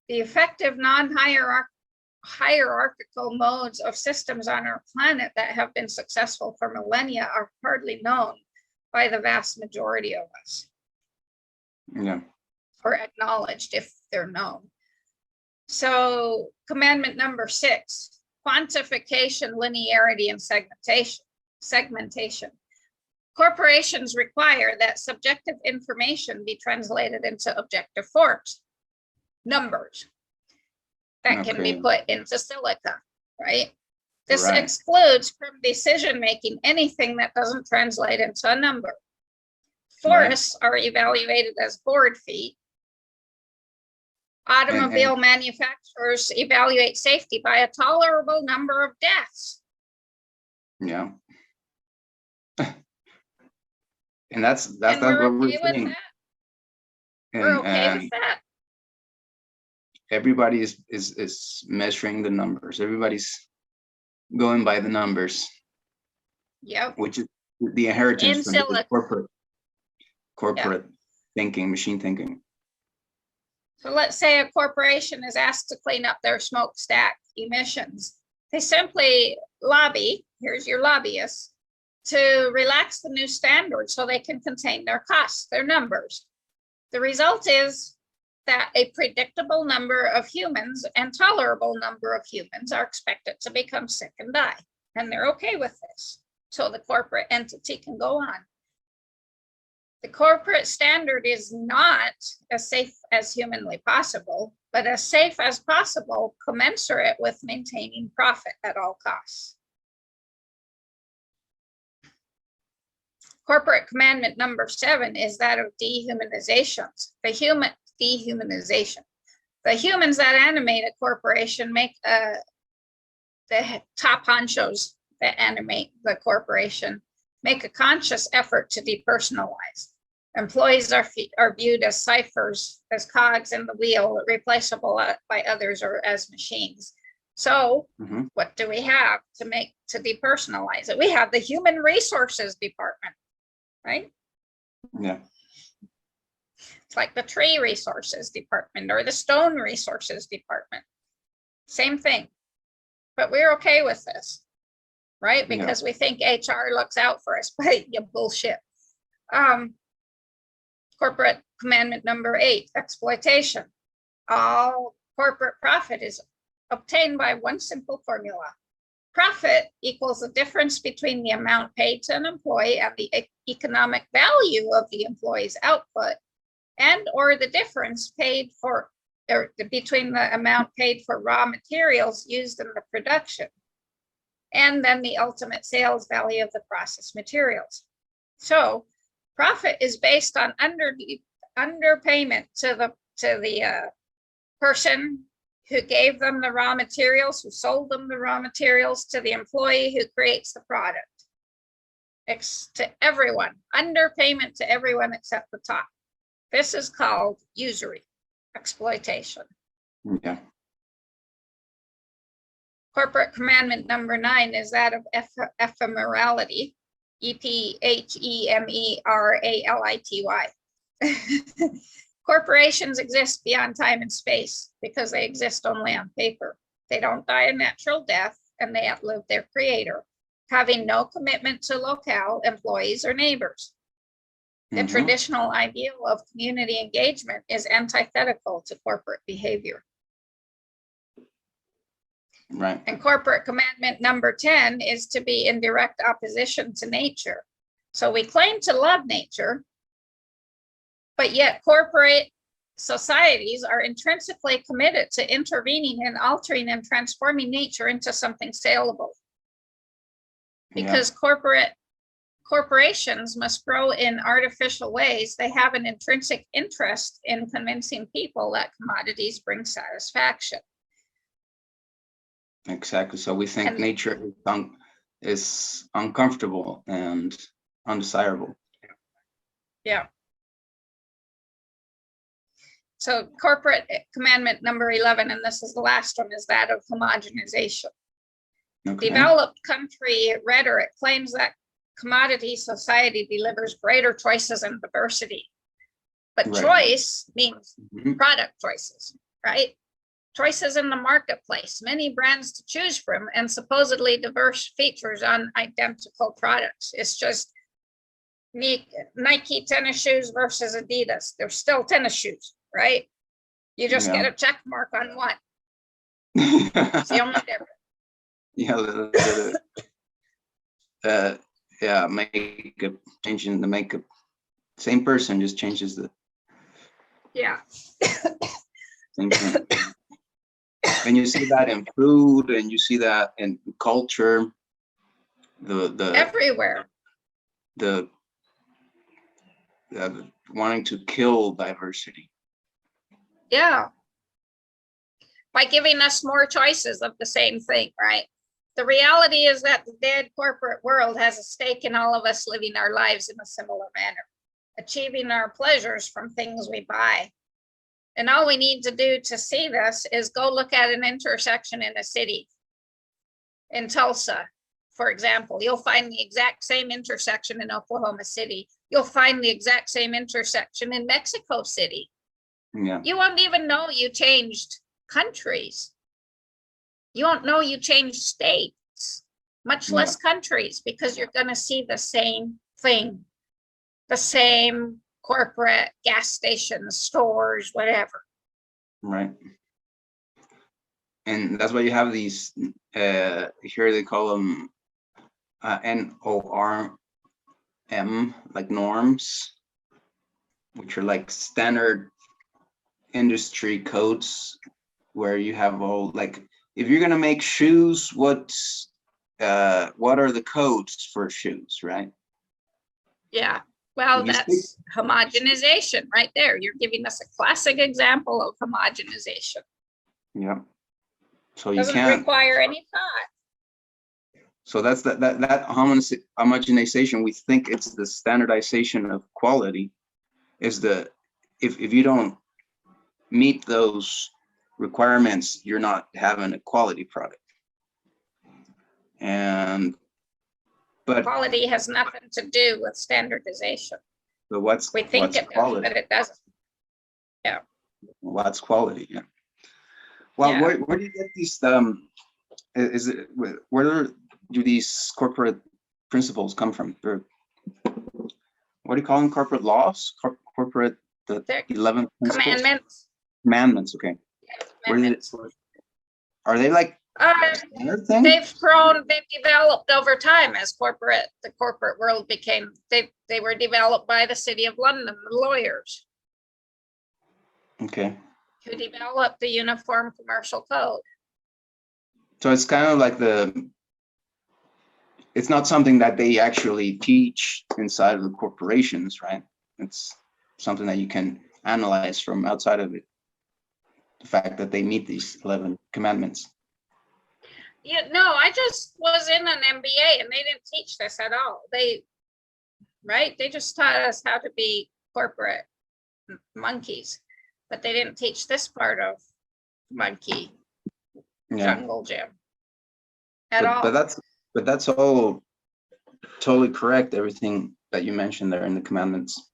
The effective non-hierarchical modes of systems on our planet that have been successful for millennia are hardly known by the vast majority of us. Yeah. Or acknowledged if they're known. So commandment number 6. Quantification, linearity, and segmentation. Corporations require that subjective information be translated into objective forms, numbers, that can be put into silica, right? This excludes from decision-making anything that doesn't translate into a number. Forests are evaluated as board feet. Automobile manufacturers evaluate safety by a tolerable number of deaths. Yeah. And that's what we're saying. We're okay with that. Everybody is measuring the numbers. Everybody's going by the numbers. Yep. Which is the inheritance from the corporate thinking, machine thinking. So let's say a corporation is asked to clean up their smokestack emissions. They simply lobby, here's your lobbyists, to relax the new standards so they can contain their costs, their numbers. The result is that a predictable number of humans and tolerable number of humans are expected to become sick and die. And they're okay with this. So the corporate entity can go on. The corporate standard is not as safe as humanly possible, but as safe as possible, commensurate with maintaining profit at all costs. Corporate commandment number 7 is that of dehumanizations. The human dehumanization. The humans that animate a corporation make the top honchos that animate the corporation make a conscious effort to depersonalize. Employees are viewed as ciphers, as cogs in the wheel, replaceable by others or as machines. So what do we have to depersonalize it? We have the human resources department, right? Yeah. It's like the tree resources department or the stone resources department. Same thing. But we're okay with this, right? Because we think HR looks out for us, but you bullshit. Corporate commandment number 8, exploitation. All corporate profit is obtained by one simple formula. Profit equals the difference between the amount paid to an employee and the economic value of the employee's output, and or the difference paid for between the amount paid for raw materials used in the production and then the ultimate sales value of the processed materials. So profit is based on underpayment to the person who gave them the raw materials, who sold them the raw materials, to the employee who creates the product. To everyone, underpayment to everyone except the top. This is called usury, exploitation. Yeah. Corporate commandment number 9 is that of ephemerality, EPHEMERALITY. Corporations exist beyond time and space because they exist only on paper. They don't die a natural death, and they outlive their creator, having no commitment to locale, employees, or neighbors. The traditional ideal of community engagement is antithetical to corporate behavior. Right. And corporate commandment number 10 is to be in direct opposition to nature. So we claim to love nature, but yet corporate societies are intrinsically committed to intervening and altering and transforming nature into something saleable. Because corporations must grow in artificial ways, they have an intrinsic interest in convincing people that commodities bring satisfaction. Exactly. So we think nature is uncomfortable and undesirable. Yeah. So corporate commandment number 11, and this is the last one, is that of homogenization. Okay. Developed country rhetoric claims that commodity society delivers greater choices and diversity. But choice means product choices, right? Choices in the marketplace, many brands to choose from, and supposedly diverse features on identical products. It's just Nike tennis shoes versus Adidas. They're still tennis shoes, right? You just get a check mark on one. It's the only difference. Makeup, changing the makeup. Same person, just changes the. Yeah. Same thing. And you see that in food, and you see that in culture. The everywhere. The wanting to kill diversity. Yeah. By giving us more choices of the same thing, right? The reality is that the dead corporate world has a stake in all of us living our lives in a similar manner, achieving our pleasures from things we buy. And all we need to do to see this is go look at an intersection in a city. In Tulsa, for example, you'll find the exact same intersection in Oklahoma City. You'll find the exact same intersection in Mexico City. Yeah. You won't even know you changed countries. You won't know you changed states, much less countries, because you're going to see the same thing, the same corporate gas stations, stores, whatever. Right. And that's why you have these, here they call them NORM, like norms, which are like standard industry codes, where you have all, like, if you're gonna make shoes, what are the codes for shoes, right? Yeah, well, that's homogenization right there. You're giving us a classic example of homogenization. Yeah. So you doesn't can't require any thought. So that's that homogenization. We think it's the standardization of quality. Is the if you don't meet those requirements, you're not having a quality product. But quality has nothing to do with standardization. But we think it does, but it doesn't. Yeah. What's quality? Yeah. Well, where do you get these? Where do these corporate principles come from? What do you call them? Corporate laws? Corporate, the 11 commandments. Commandments. Okay. Yeah, commandments. Are they like? They've grown. They've developed over time as the corporate world became. They were developed by the City of London, the lawyers. Okay. Who developed the Uniform Commercial Code. So it's kind of like it's not something that they actually teach inside of the corporations, right? It's something that you can analyze from outside of it. The fact that they meet these 11 commandments. Yeah, no, I just was in an MBA and they didn't teach this at all. They just taught us how to be corporate monkeys, but they didn't teach this part of monkey jungle gym. at all. But that's all totally correct, everything that you mentioned there in the commandments.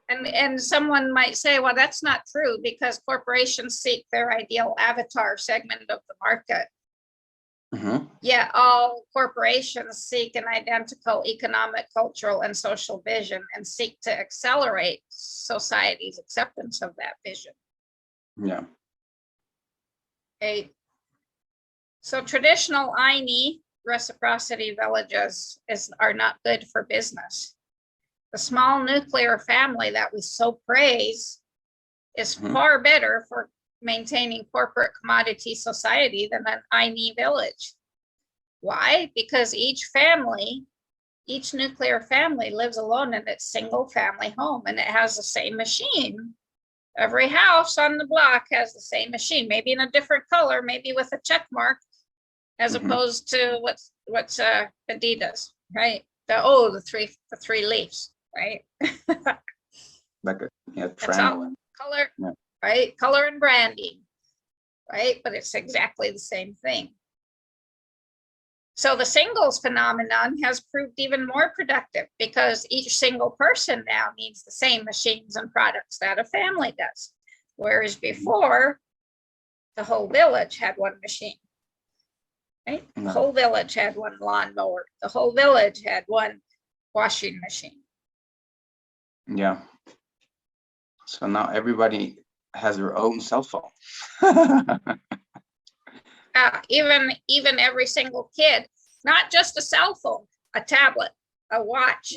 And someone might say, well, that's not true because corporations seek their ideal avatar segment of the market. Mm-hmm. Yeah, all corporations seek an identical economic, cultural, and social vision and seek to accelerate society's acceptance of that vision. Yeah. Okay. So traditional Aini reciprocity villages are not good for business. The small nuclear family that we so praise is far better for maintaining corporate commodity society than an Aini village. Why? Because each nuclear family lives alone in its single family home, and it has the same machine. Every house on the block has the same machine, maybe in a different color, maybe with a check mark, as opposed to what's Adidas, right? The three leaves, right? Like a It's all color, right? Color and branding, right? But it's exactly the same thing. So the singles phenomenon has proved even more productive because each single person now needs the same machines and products that a family does. Whereas before, the whole village had one machine, right? The whole village had one lawnmower. The whole village had one washing machine. Yeah. So now everybody has their own cell phone. Even every single kid, not just a cell phone, a tablet, a watch,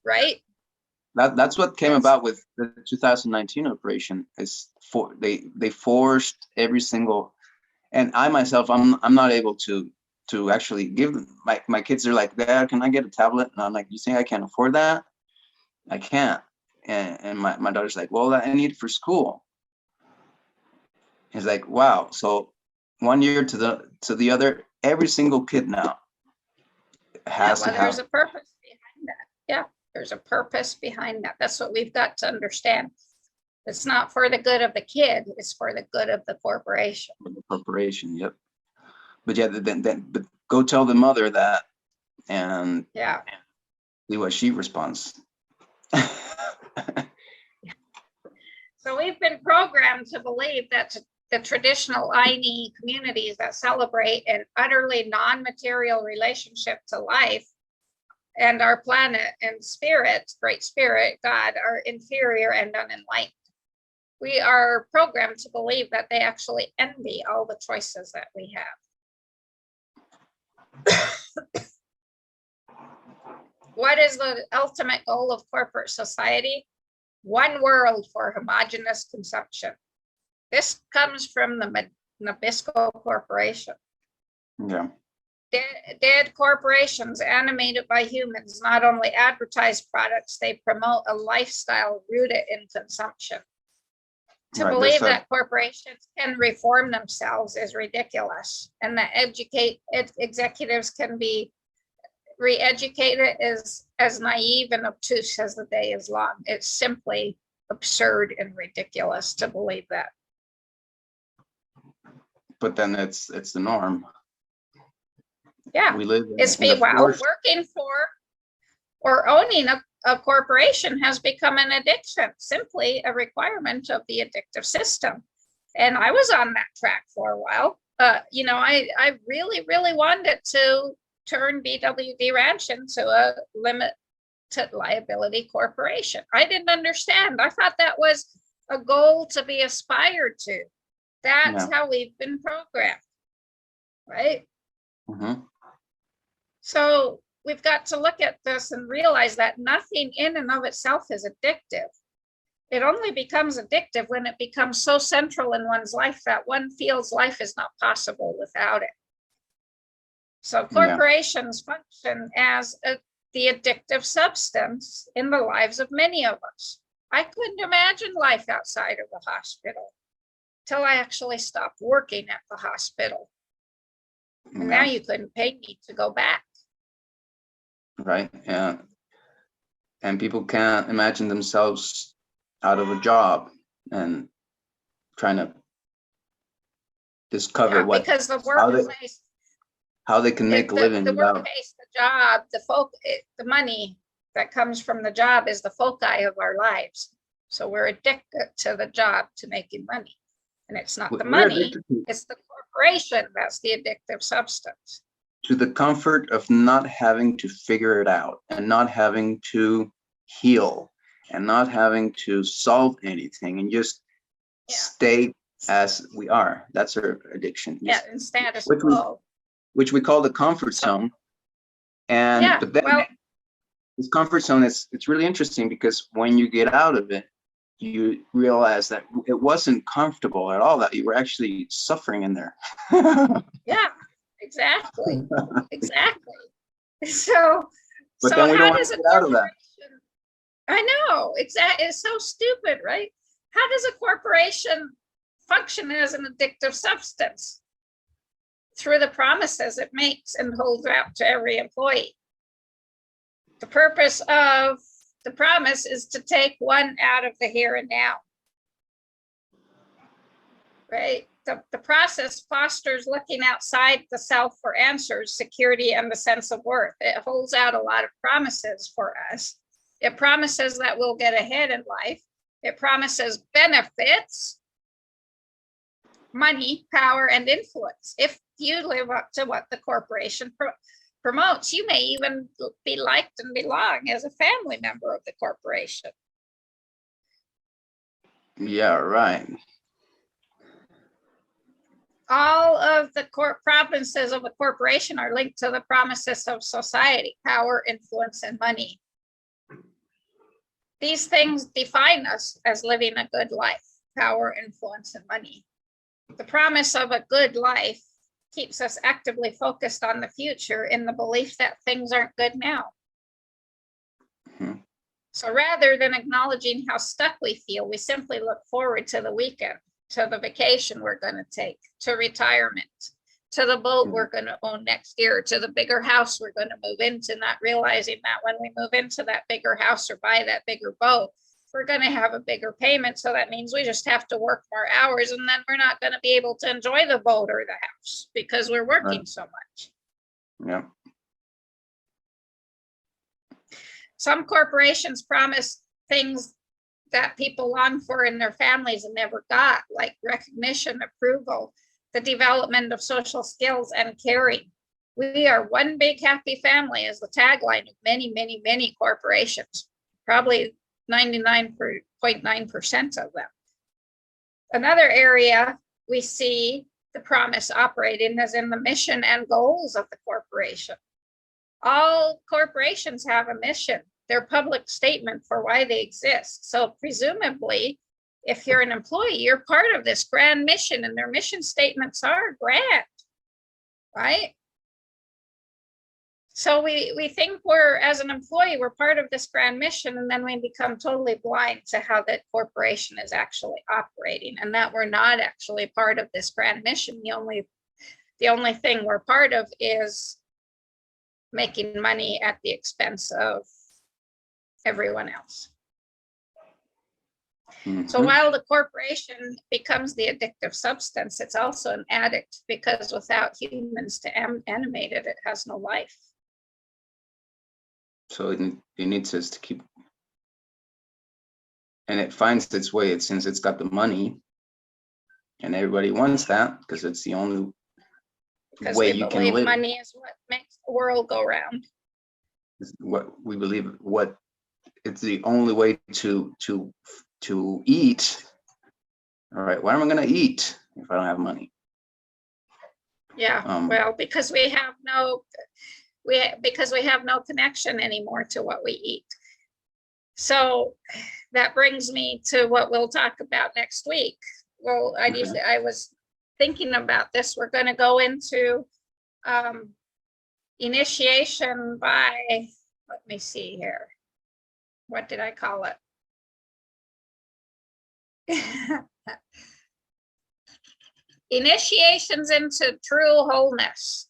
right? That's what came about with the 2019 operation. Is they forced every single, and I myself, I'm not able to actually give them, my kids are like, Dad, can I get a tablet? And I'm like, you think I can't afford that? I can't. And my daughter's like, well, I need it for school. It's like, wow. So one year to the other, every single kid now has to have. There's a purpose behind that. Yeah, there's a purpose behind that. That's what we've got to understand. It's not for the good of the kid, it's for the good of the corporation. The corporation, yep. But yeah, but go tell the mother that, and see what she responds. So we've been programmed to believe that the traditional Aini communities that celebrate an utterly non-material relationship to life and our planet and spirit, great spirit, God, are inferior and unenlightened. We are programmed to believe that they actually envy all the choices that we have. What is the ultimate goal of corporate society? One world for homogeneous consumption. This comes from the Nabisco Corporation. Yeah. Dead corporations animated by humans not only advertise products, they promote a lifestyle rooted in consumption. To believe that corporations can reform themselves is ridiculous, and that executives can be re-educated is as naive and obtuse as the day is long. It's simply absurd and ridiculous to believe that. But then it's the norm. Yeah, we live working for or owning a corporation has become an addiction, simply a requirement of the addictive system. And I was on that track for a while. I really, really wanted to turn BWD Ranch into a limited liability corporation. I didn't understand. I thought that was a goal to be aspired to. That's how we've been programmed, right? So we've got to look at this and realize that nothing in and of itself is addictive. It only becomes addictive when it becomes so central in one's life that one feels life is not possible without it. So corporations function as the addictive substance in the lives of many of us. I couldn't imagine life outside of the hospital till I actually stopped working at the hospital. And now you couldn't pay me to go back. Right, yeah. And people can't imagine themselves out of a job and trying to discover Yeah, what because the how they workplace, how they can make a living the without. workplace, the job, the money that comes from the job is the foci of our lives. So we're addicted to the job, to making money. And it's not the We're money, addicted it's the corporation that's the addictive substance. to the comfort of not having to figure it out, and not having to heal, and not having to solve anything, and just Yeah. stay as we are. That's our addiction. Yeah, Just, in status which we, quo. which we call the comfort zone. And Yeah, but then well, this comfort zone is, it's really interesting, because when you get out of it, you realize that it wasn't comfortable at all, that you were actually suffering in there. yeah, exactly, exactly. So, But so then we don't how want does to a get out of that. corporation, I know, exactly, it's so stupid, right? How does a corporation function as an addictive substance? Through the promises it makes and holds out to every employee. The purpose of the promise is to take one out of the here and now, right? The process fosters looking outside the self for answers, security, and the sense of worth. It holds out a lot of promises for us. It promises that we'll get ahead in life. It promises benefits, money, power, and influence. If you live up to what the corporation promotes, you may even be liked and belong as a family member of the corporation. Yeah, right. All of the promises of a corporation are linked to the promises of society: power, influence, and money. These things define us as living a good life: power, influence, and money. The promise of a good life keeps us actively focused on the future, in the belief that things aren't good now. Mhm. So rather than acknowledging how stuck we feel, we simply look forward to the weekend, to the vacation we're going to take, to retirement, to the boat we're going to own next year, to the bigger house we're going to move into, not realizing that when we move into that bigger house or buy that bigger boat, we're going to have a bigger payment. So that means we just have to work more hours, and then we're not going to be able to enjoy the boat or the house because we're working so much. Yeah. Some corporations promise things that people long for in their families and never got, like recognition, approval, the development of social skills, and caring. We are one big happy family is the tagline of many, many, many corporations, probably 99.9% of them. Another area we see the promise operating is in the mission and goals of the corporation. All corporations have a mission, their public statement for why they exist. So presumably, if you're an employee, you're part of this grand mission, and their mission statements are grand, right? So we think we're, as an employee, we're part of this grand mission, and then we become totally blind to how that corporation is actually operating, and that we're not actually part of this grand mission. The only thing we're part of is making money at the expense of everyone else. Mm-hmm. So while the corporation becomes the addictive substance, it's also an addict, because without humans to animate it, it has no life. So it needs us to keep, and it finds its way, since it's got the money, and everybody wants that because it's the only way you can live. Money is what makes the world go round. What we believe, what it's the only way to eat. All right, what am I going to eat if I don't have money? Yeah, well, because we have no connection anymore to what we eat. So that brings me to what we'll talk about next week. Well, I was thinking about this. We're going to go into initiation by, let me see here. What did I call it? Initiations into true wholeness.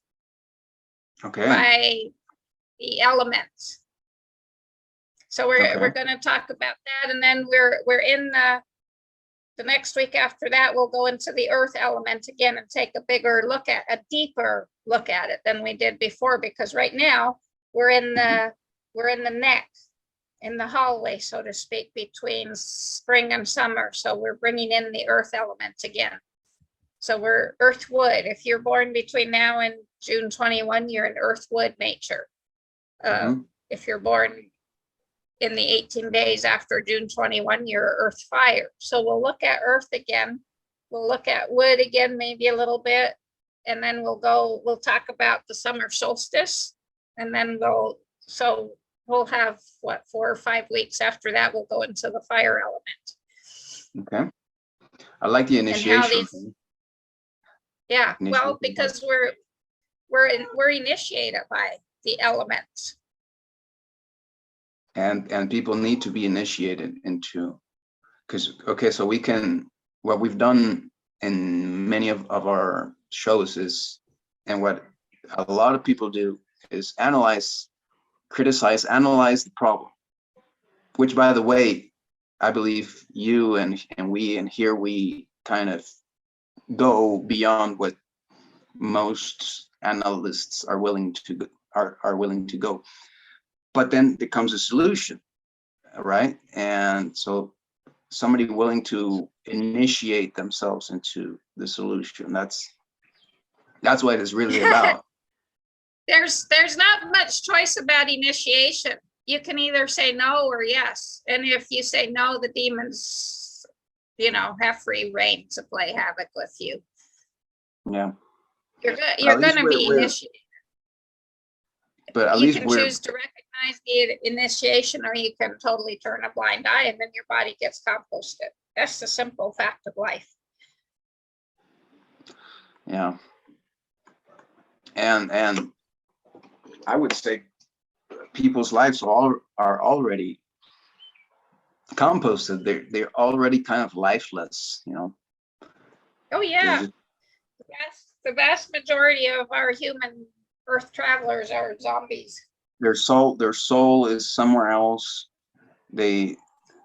Okay. By the elements. So we're going to talk about that, and then we're in the next week after that, we'll go into the earth element again and take a deeper look at it than we did before, because right now we're in the neck, in the hallway, so to speak, between spring and summer. So we're bringing in the earth element again. So we're earthwood. If you're born between now and June 21, you're an earthwood nature. If you're born in the 18 days after June 21, you're earth fire. So we'll look at earth again. We'll look at wood again, maybe a little bit. And then we'll talk about the summer solstice. And then we'll have what, 4 or 5 weeks after that, we'll go into the fire element. Okay. I like the initiation. Yeah, well, because we're initiated by the elements. And people need to be initiated into, because, okay, so what we've done in many of our shows is, and what a lot of people do is criticize, analyze the problem, which, by the way, I believe you and here we kind of go beyond what most analysts are willing to go. But then there comes a solution, right? And so somebody willing to initiate themselves into the solution, that's what it's really about. There's not much choice about initiation. You can either say no or yes. And if you say no, the demons, have free reign to play havoc with you. Yeah. You're going to be initiated. But at you least can choose to recognize the initiation, or you can totally turn a blind eye, and then your body gets composted. That's the simple fact of life. Yeah. And I would say people's lives are already composted. They're already kind of lifeless, Oh yeah. The vast majority of our human earth travelers are zombies. Their soul is somewhere else. They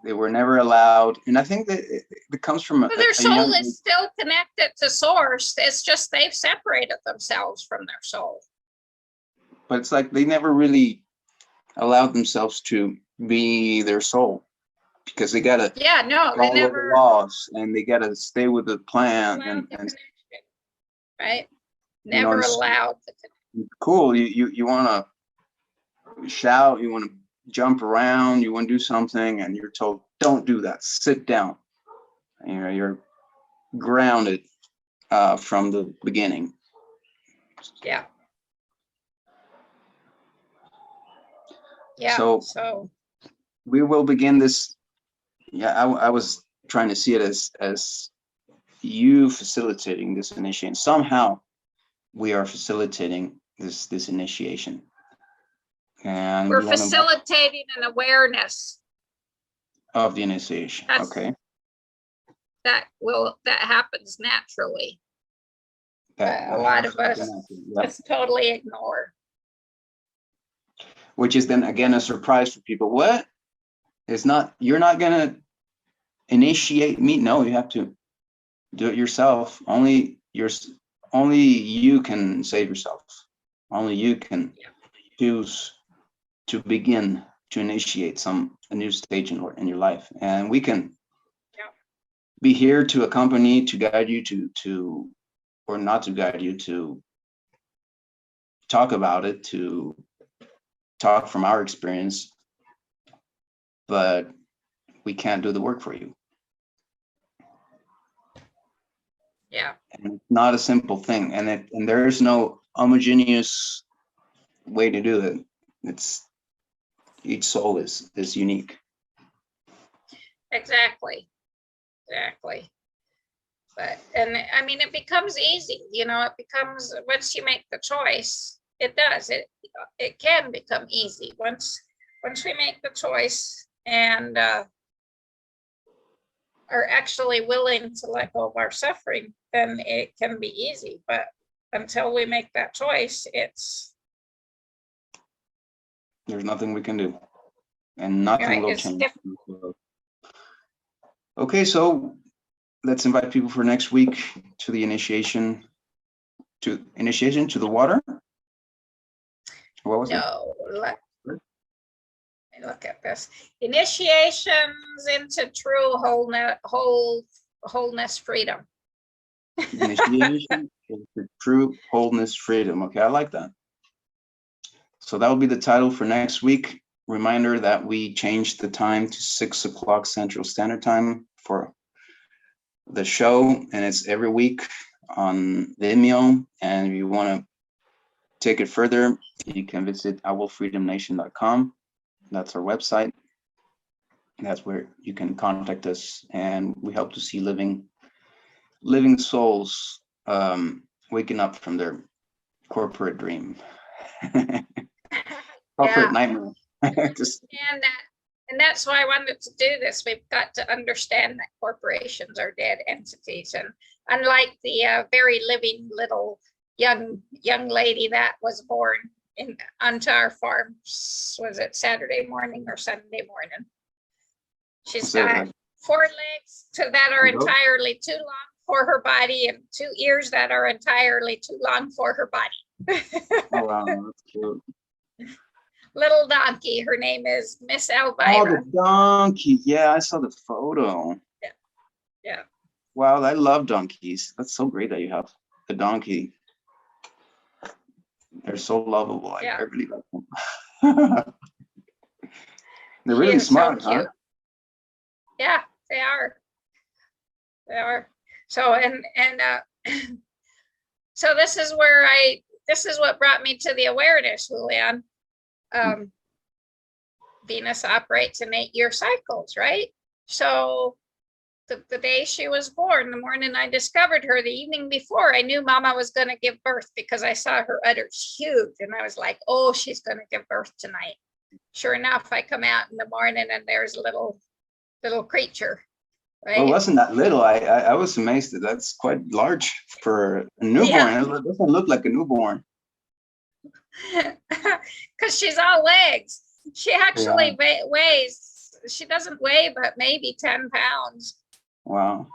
were never allowed, and I think that it comes from their soul is still connected to source. It's just they've separated themselves from their soul. But it's like they never really allowed themselves to be their soul, because they gotta they never the laws, and they gotta stay with the plan, and right, never allowed the connection. Cool. You want to shout, you want to jump around, you want to do something, and you're told, don't do that, sit down. You're grounded from the beginning. Yeah. So we will begin this. I was trying to see it as you facilitating this initiation. Somehow we are facilitating this initiation, and we're facilitating an awareness of the initiation. Okay. That happens naturally. A lot of us just totally ignore. Which is then again a surprise for people. What? You're not gonna initiate me? No, you have to do it yourself. Only you can save yourself. Only you can choose to begin to initiate a new stage in your life, and we can be here to accompany, to guide you, to or not to guide you, to talk about it, to talk from our experience, but we can't do the work for you. Yeah. And it's not a simple thing, and there is no homogeneous way to do it. It's each soul is unique. Exactly. But I mean, it becomes easy, it becomes, once you make the choice, it does. It can become easy once we make the choice and are actually willing to let go of our suffering, then it can be easy. But until we make that choice, there's nothing we can do, and nothing will change. Difficult. Okay, so let's invite people for next week to the initiation to the water. What was it? No, let me look at this. Initiations into true wholeness freedom. Initiation into true wholeness freedom. Okay, I like that. So that will be the title for next week. Reminder that we changed the time to 6 o'clock Central Standard Time for the show, and it's every week on Vimeo. And if you want to take it further, you can visit owlfreedomnation.com. That's our website. That's where you can contact us, and we hope to see living souls waking up from their corporate dream. Corporate nightmare. And that's why I wanted to do this. We've got to understand that corporations are dead entities, and unlike the very living little young lady that was born onto our farm, was it Saturday morning or Sunday morning? She's got 4 legs that are entirely too long for her body, and 2 ears that are entirely too long for her body. Oh wow, that's cute. Little donkey. Her name is Miss Elvira. Oh, the donkey. Yeah, I saw the photo. Yeah. Wow, I love donkeys. That's so great that you have the donkey. They're so lovable. I really love them. They're really smart, so cute. Huh? Yeah, they are. They are. So so this is what brought me to the awareness, Julian. Venus operates in 8-year cycles, right? So the day she was born, the morning I discovered her, the evening before, I knew Mama was going to give birth because I saw her udders huge, and I was like, oh, she's going to give birth tonight. Sure enough, I come out in the morning and there's a little creature. Right? Well, it wasn't that little. I was amazed that that's quite large for a newborn. Yeah. It doesn't look like a newborn. Because she's all legs. She actually weighs, she doesn't weigh but maybe 10 pounds. Wow.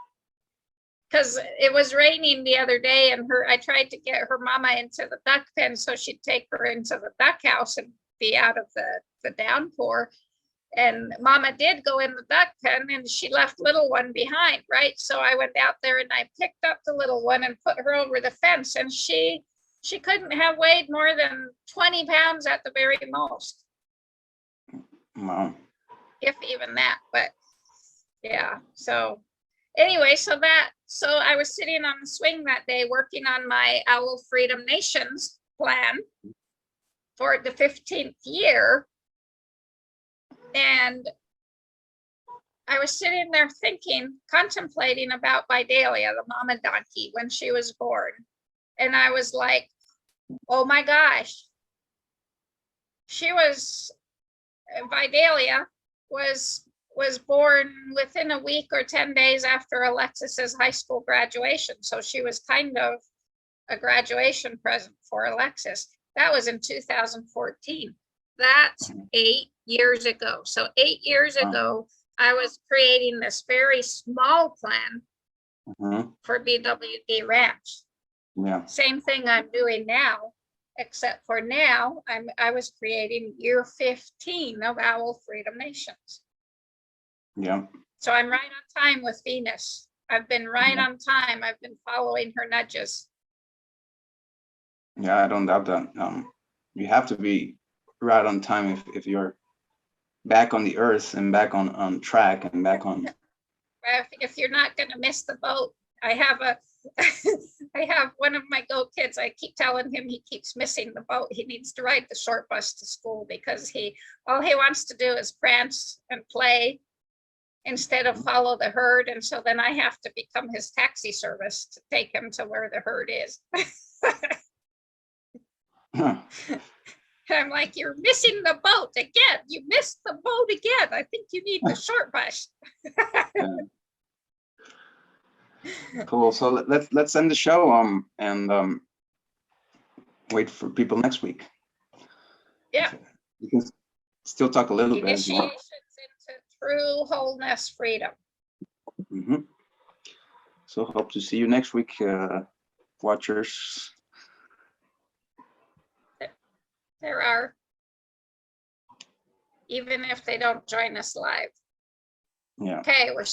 Because it was raining the other day, and I tried to get her mama into the duck pen so she'd take her into the duck house and be out of the downpour. And Mama did go in the duck pen, and she left little one behind, right? So I went out there and I picked up the little one and put her over the fence, and she couldn't have weighed more than 20 pounds at the very most. Wow. If even that, but yeah. So anyway, so I was sitting on the swing that day working on my Owl Freedom Nations plan for the 15th year. And I was sitting there thinking, contemplating about Vidalia, the mama donkey, when she was born. And I was like, oh my gosh, Vidalia was born within a week or 10 days after Alexis's high school graduation. So she was kind of a graduation present for Alexis. That was in 2014. That's 8 years ago. So 8 years ago, I was creating this very small plan for BWD Ranch. Yeah. Same thing I'm doing now, except for now I was creating year 15 of Owl Freedom Nations. Yeah. So I'm right on time with Venus. I've been right on time. I've been following her nudges. Yeah, I don't doubt that. You have to be right on time if you're back on the earth and back on track and back on. If you're not going to miss the boat, I have one of my goat kids. I keep telling him he keeps missing the boat. He needs to ride the short bus to school because all he wants to do is prance and play instead of follow the herd. And so then I have to become his taxi service to take him to where the herd is. I'm like, you're missing the boat again. You missed the boat again. I think you need the short bus. Cool. So let's end the show and wait for people next week. Yeah. You can still talk a little bit. Initiations into true wholeness freedom. So hope to see you next week, watchers. There are, even if they don't join us live. Yeah. Okay, we're